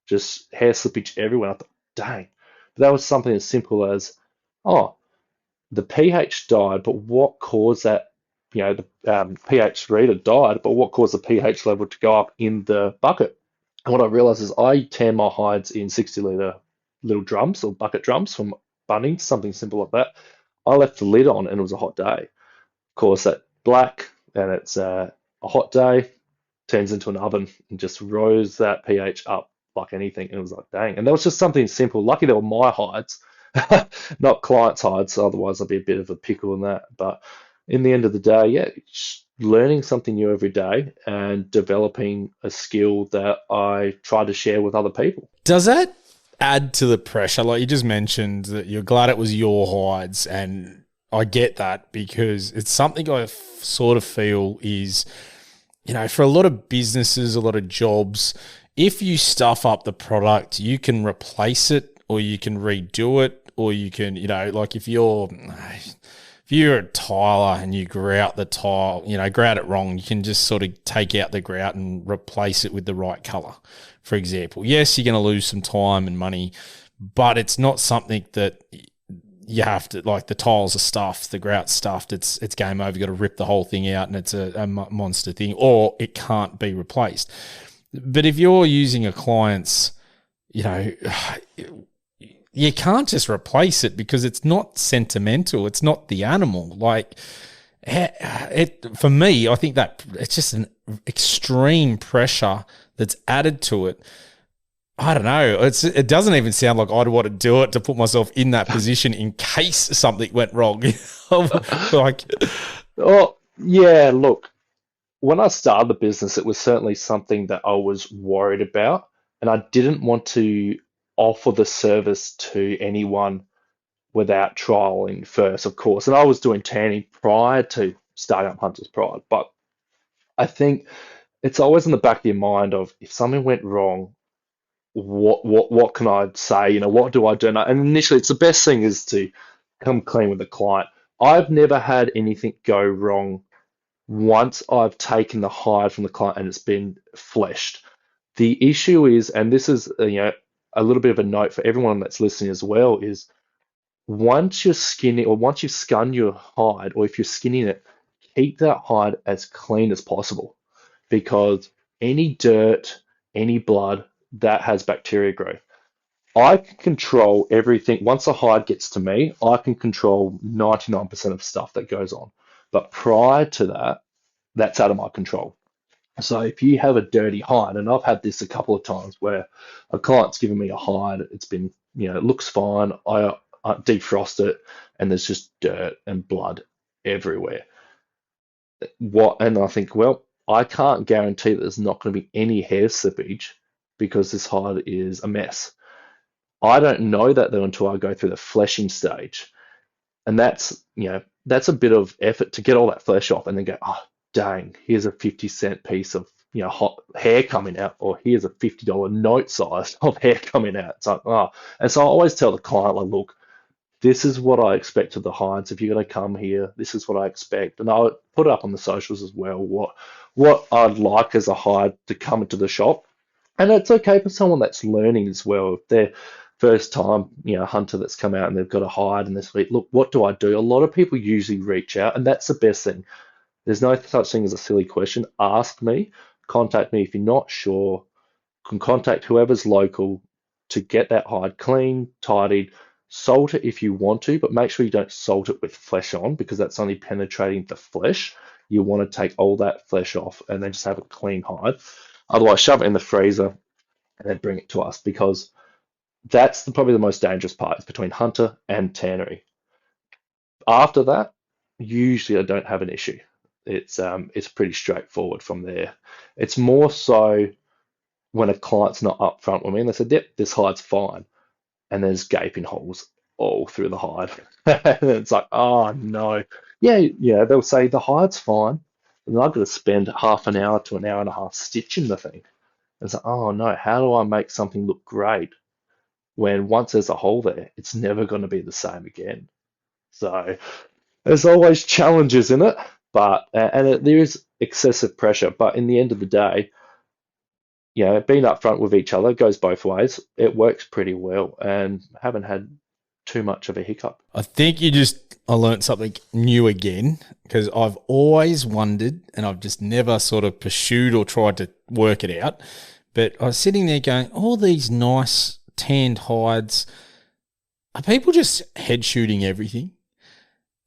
Just hair slippage everywhere. I thought, dang. But that was something as simple as, oh, the pH died, but what caused that? The pH reader died, but what caused the pH level to go up in the bucket? And what I realized is I tan my hides in 60-litre little drums or bucket drums from Bunnings, something simple like that. I left the lid on and it was a hot day. Of course, that black and it's a hot day turns into an oven and just rose that pH up like anything. And it was like, dang. And that was just something simple. Lucky they were my hides, not clients' hides. So otherwise, I'd be a bit of a pickle in that. But in the end of the day, yeah, learning something new every day and developing a skill that I try to share with other people. Does that add to the pressure? Like you just mentioned that you're glad it was your hides, and I get that because it's something I sort of feel is, for a lot of businesses, a lot of jobs, if you stuff up the product, you can replace it or you can redo it or you can, like if you're a tiler and you grout the tile, grout it wrong, you can just sort of take out the grout and replace it with the right color, for example. Yes, you're going to lose some time and money, but it's not something that you have to, like the tiles are stuffed, the grout's stuffed, it's game over. You've got to rip the whole thing out and it's a monster thing, or it can't be replaced. But if you're using a client's, you can't just replace it because it's not sentimental. It's not the animal. Like for me, I think that it's just an extreme pressure that's added to it. I don't know. It doesn't even sound like I'd want to do it to put myself in that position in case something went wrong. Yeah, look, when I started the business, it was certainly something that I was worried about, and I didn't want to offer the service to anyone without trialing first, of course. And I was doing tanning prior to starting up Hunter's Pride, but I think it's always in the back of your mind of if something went wrong, what can I say? What do I do? And initially, it's the best thing is to come clean with the client. I've never had anything go wrong once I've taken the hide from the client and it's been fleshed. The issue is, and this is a little bit of a note for everyone that's listening as well, is once you're skinning or once you've skun your hide, or if you're skinning it, keep that hide as clean as possible because any dirt, any blood, that has bacteria growth. I can control everything. Once the hide gets to me, I can control 99% of stuff that goes on. But prior to that, that's out of my control. So if you have a dirty hide, and I've had this a couple of times where a client's given me a hide, it's been, it looks fine. I defrost it, and there's just dirt and blood everywhere. And I think, well, I can't guarantee that there's not going to be any hair slippage because this hide is a mess. I don't know that though until I go through the fleshing stage. And that's a bit of effort to get all that flesh off and then go, oh, dang, here's a 50-cent piece of, hot hair coming out, or here's a $50 note size of hair coming out. It's like, oh. And so I always tell the client, like, look, this is what I expect of the hides. If you're going to come here, this is what I expect. And I'll put it up on the socials as well, what I'd like as a hide to come into the shop. And it's okay for someone that's learning as well. If they're first time, hunter that's come out and they've got a hide and they're like, look, what do I do? A lot of people usually reach out, and that's the best thing. There's no such thing as a silly question. Ask me, contact me if you're not sure. You can contact whoever's local to get that hide clean, tidied. Salt it if you want to, but make sure you don't salt it with flesh on because that's only penetrating the flesh. You want to take all that flesh off and then just have a clean hide. Otherwise, shove it in the freezer and then bring it to us because that's probably the most dangerous part is between hunter and tannery. After that, usually I don't have an issue. It's pretty straightforward from there. It's more so when a client's not upfront with me and they said, yep, this hide's fine. And there's gaping holes all through the hide. And it's like, oh no. Yeah, they'll say the hide's fine. And I've got to spend half an hour to an hour and a half stitching the thing. And it's like, oh no, how do I make something look great when once there's a hole there, it's never going to be the same again? So there's always challenges in it, but there is excessive pressure. But in the end of the day, being upfront with each other goes both ways. It works pretty well, and haven't had too much of a hiccup. I think I learned something new again because I've always wondered, and I've just never sort of pursued or tried to work it out. But I was sitting there going, all these nice tanned hides, are people just head shooting everything?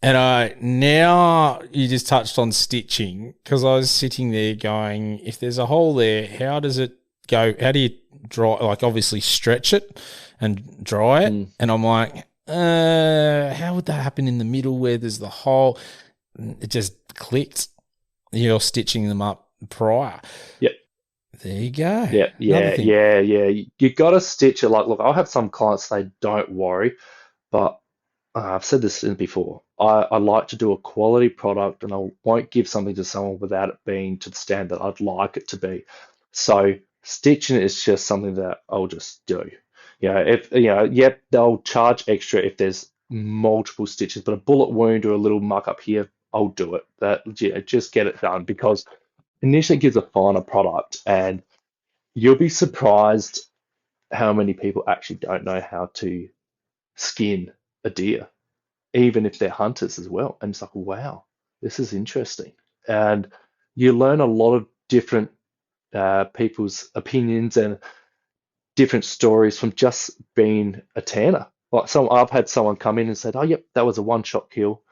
And now you just touched on stitching because I was sitting there going, if there's a hole there, how does it go? How do you dry? Like obviously stretch it and dry it. And I'm like, how would that happen in the middle where there's the hole? It just clicked. You're stitching them up prior. Yep. There you go. Yeah. You got to stitch it. Like, look, I'll have some clients say, don't worry, but I've said this before. I like to do a quality product, and I won't give something to someone without it being to the standard I'd like it to be. So stitching is just something that I'll just do. They'll charge extra if there's multiple stitches, but a bullet wound or a little muck up here, I'll do it. Just get it done because initially it gives a finer product, and you'll be surprised how many people actually don't know how to skin a deer, even if they're hunters as well. And it's like, wow, this is interesting. And you learn a lot of different people's opinions and different stories from just being a tanner. Like I've had someone come in and said, oh, yep, that was a one-shot kill.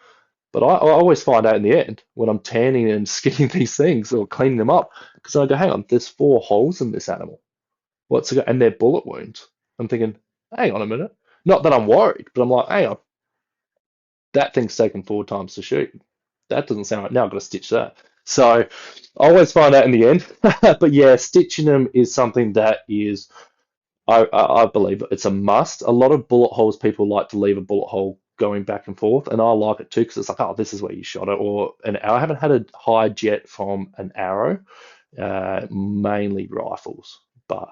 But I always find out in the end when I'm tanning and skinning these things or cleaning them up, because I go, hang on, there's 4 holes in this animal. And they're bullet wounds. I'm thinking, hang on a minute. Not that I'm worried, but I'm like, hang on, that thing's taken 4 times to shoot. That doesn't sound right. Now I've got to stitch that. So I always find out in the end. But yeah, stitching them is something that is, I believe it's a must. A lot of bullet holes, people like to leave a bullet hole going back and forth, and I like it too because it's like, oh, this is where you shot it, or an arrow. I haven't had a hide yet from an arrow, mainly rifles, but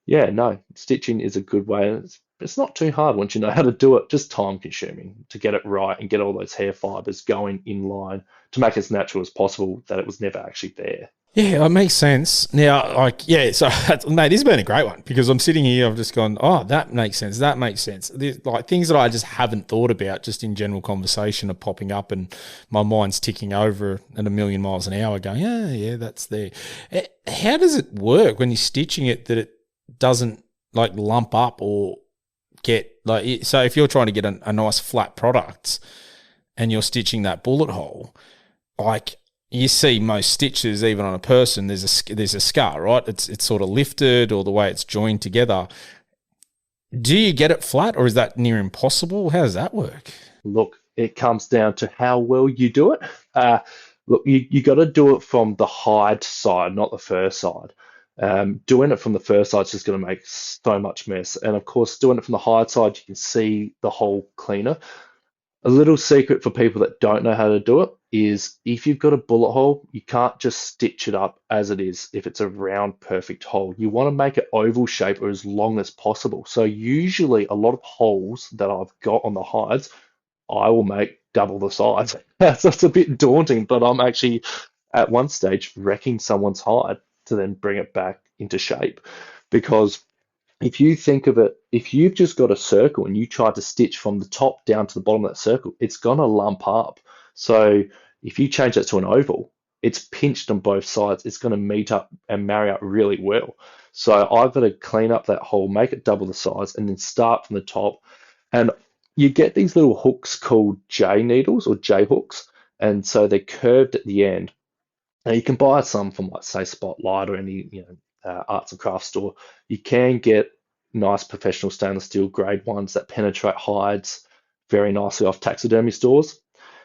yeah, no, stitching is a good way. And it's not too hard once you know how to do it, just time consuming to get it right and get all those hair fibers going in line to make it as natural as possible that it was never actually there. Yeah, it makes sense. Now, like, yeah, so, mate, this has been a great one because I'm sitting here, I've just gone, oh, that makes sense. That makes sense. Like, things that I just haven't thought about just in general conversation are popping up and my mind's ticking over at 1,000,000 miles an hour going, yeah, that's there. How does it work when you're stitching it that it doesn't, like, lump up or get, like, so if you're trying to get a nice flat product and you're stitching that bullet hole, like, you see most stitches, even on a person, there's a scar, right? It's sort of lifted or the way it's joined together. Do you get it flat or is that near impossible? How does that work? Look, it comes down to how well you do it. Look, you got to do it from the hide side, not the fur side. Doing it from the fur side is just going to make so much mess. And of course, doing it from the hide side, you can see the hole cleaner. A little secret for people that don't know how to do it is if you've got a bullet hole, you can't just stitch it up as it is if it's a round, perfect hole. You want to make it oval shape or as long as possible. So usually a lot of holes that I've got on the hides, I will make double the size. So it's a bit daunting, but I'm actually at one stage wrecking someone's hide to then bring it back into shape. Because if you think of it, if you've just got a circle and you try to stitch from the top down to the bottom of that circle, it's going to lump up. So if you change that to an oval, it's pinched on both sides. It's going to meet up and marry up really well. So I've got to clean up that hole, make it double the size, and then start from the top. And you get these little hooks called J needles or J hooks. And so they're curved at the end. Now you can buy some from, like, say, Spotlight or any arts and crafts store. You can get nice professional stainless steel grade ones that penetrate hides very nicely off taxidermy stores,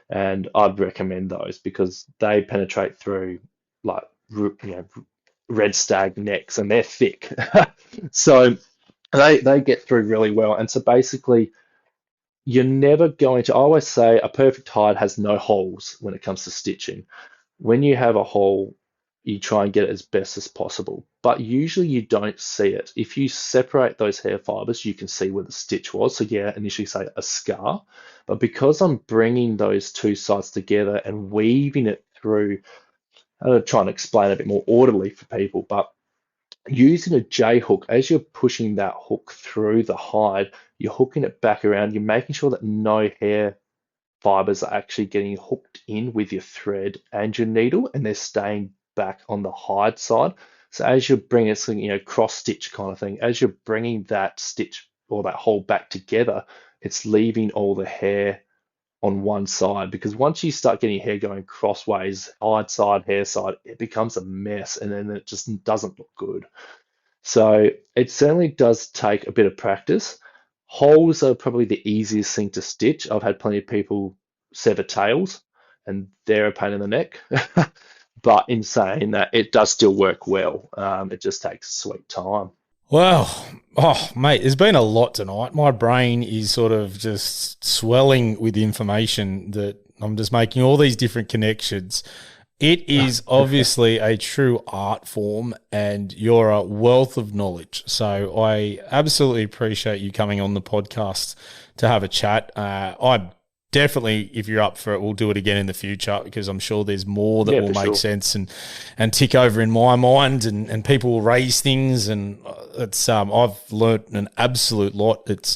and I'd recommend those because they penetrate through, like, red stag necks, and they're thick. So they get through really well. And so basically you're never going to, I always say a perfect hide has no holes when it comes to stitching. When you have a hole, you try and get it as best as possible, but usually you don't see it. If you separate those hair fibers, you can see where the stitch was. So yeah, initially say a scar, but because I'm bringing those two sides together and weaving it through, I'm going to try and explain it a bit more audibly for people, but using a J hook, as you're pushing that hook through the hide, you're hooking it back around, you're making sure that no hair fibers are actually getting hooked in with your thread and your needle, and they're staying back on the hide side. So as you're bringing it, cross stitch kind of thing, as you're bringing that stitch or that hole back together, it's leaving all the hair on one side, because once you start getting hair going crossways, hide side, hair side, it becomes a mess and then it just doesn't look good. So it certainly does take a bit of practice. Holes are probably the easiest thing to stitch. I've had plenty of people sever tails and they're a pain in the neck. But in saying that, it does still work well. It just takes sweet time. Well, oh, mate, there's been a lot tonight. My brain is sort of just swelling with information that I'm just making all these different connections. It is obviously a true art form and you're a wealth of knowledge. So I absolutely appreciate you coming on the podcast to have a chat. I definitely, if you're up for it, we'll do it again in the future because I'm sure there's more that will make sense and tick over in my mind and people will raise things and it's I've learnt an absolute lot. It's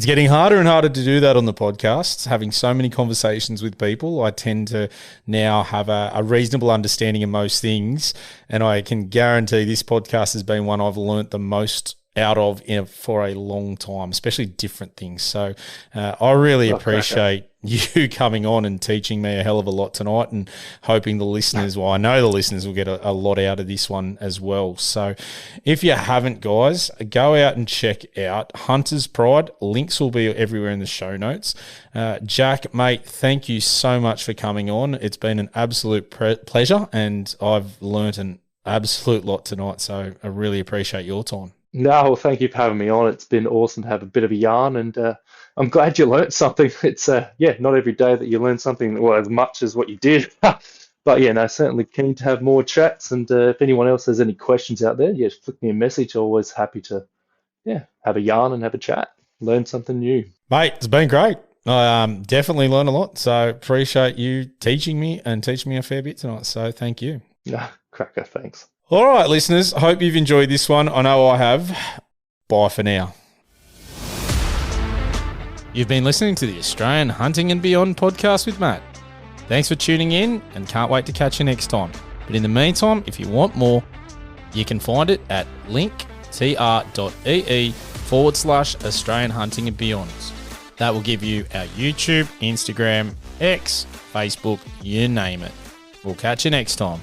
getting harder and harder to do that on the podcast. Having so many conversations with people, I tend to now have a reasonable understanding of most things, and I can guarantee this podcast has been one I've learnt the most out of for a long time, especially different things. So I really appreciate you coming on and teaching me a hell of a lot tonight, and hoping the listeners, well, I know the listeners will get a lot out of this one as well. So if you haven't, guys, go out and check out Hunter's Pride. Links will be everywhere in the show notes. Jack, mate, thank you so much for coming on. It's been an absolute pleasure, and I've learnt an absolute lot tonight. So I really appreciate your time. No, well, thank you for having me on. It's been awesome to have a bit of a yarn, and I'm glad you learnt something. It's not every day that you learn something well as much as what you did. But yeah, no, certainly keen to have more chats. And if anyone else has any questions out there, yeah, flick me a message. Always happy to have a yarn and have a chat, learn something new. Mate, it's been great. I definitely learned a lot. So appreciate you teaching me a fair bit tonight. So thank you. Cracker, thanks. All right, listeners. Hope you've enjoyed this one. I know I have. Bye for now. You've been listening to the Australian Hunting and Beyond podcast with Matt. Thanks for tuning in and can't wait to catch you next time. But in the meantime, if you want more, you can find it at linktr.ee/Australian Hunting and Beyond. That will give you our YouTube, Instagram, X, Facebook, you name it. We'll catch you next time.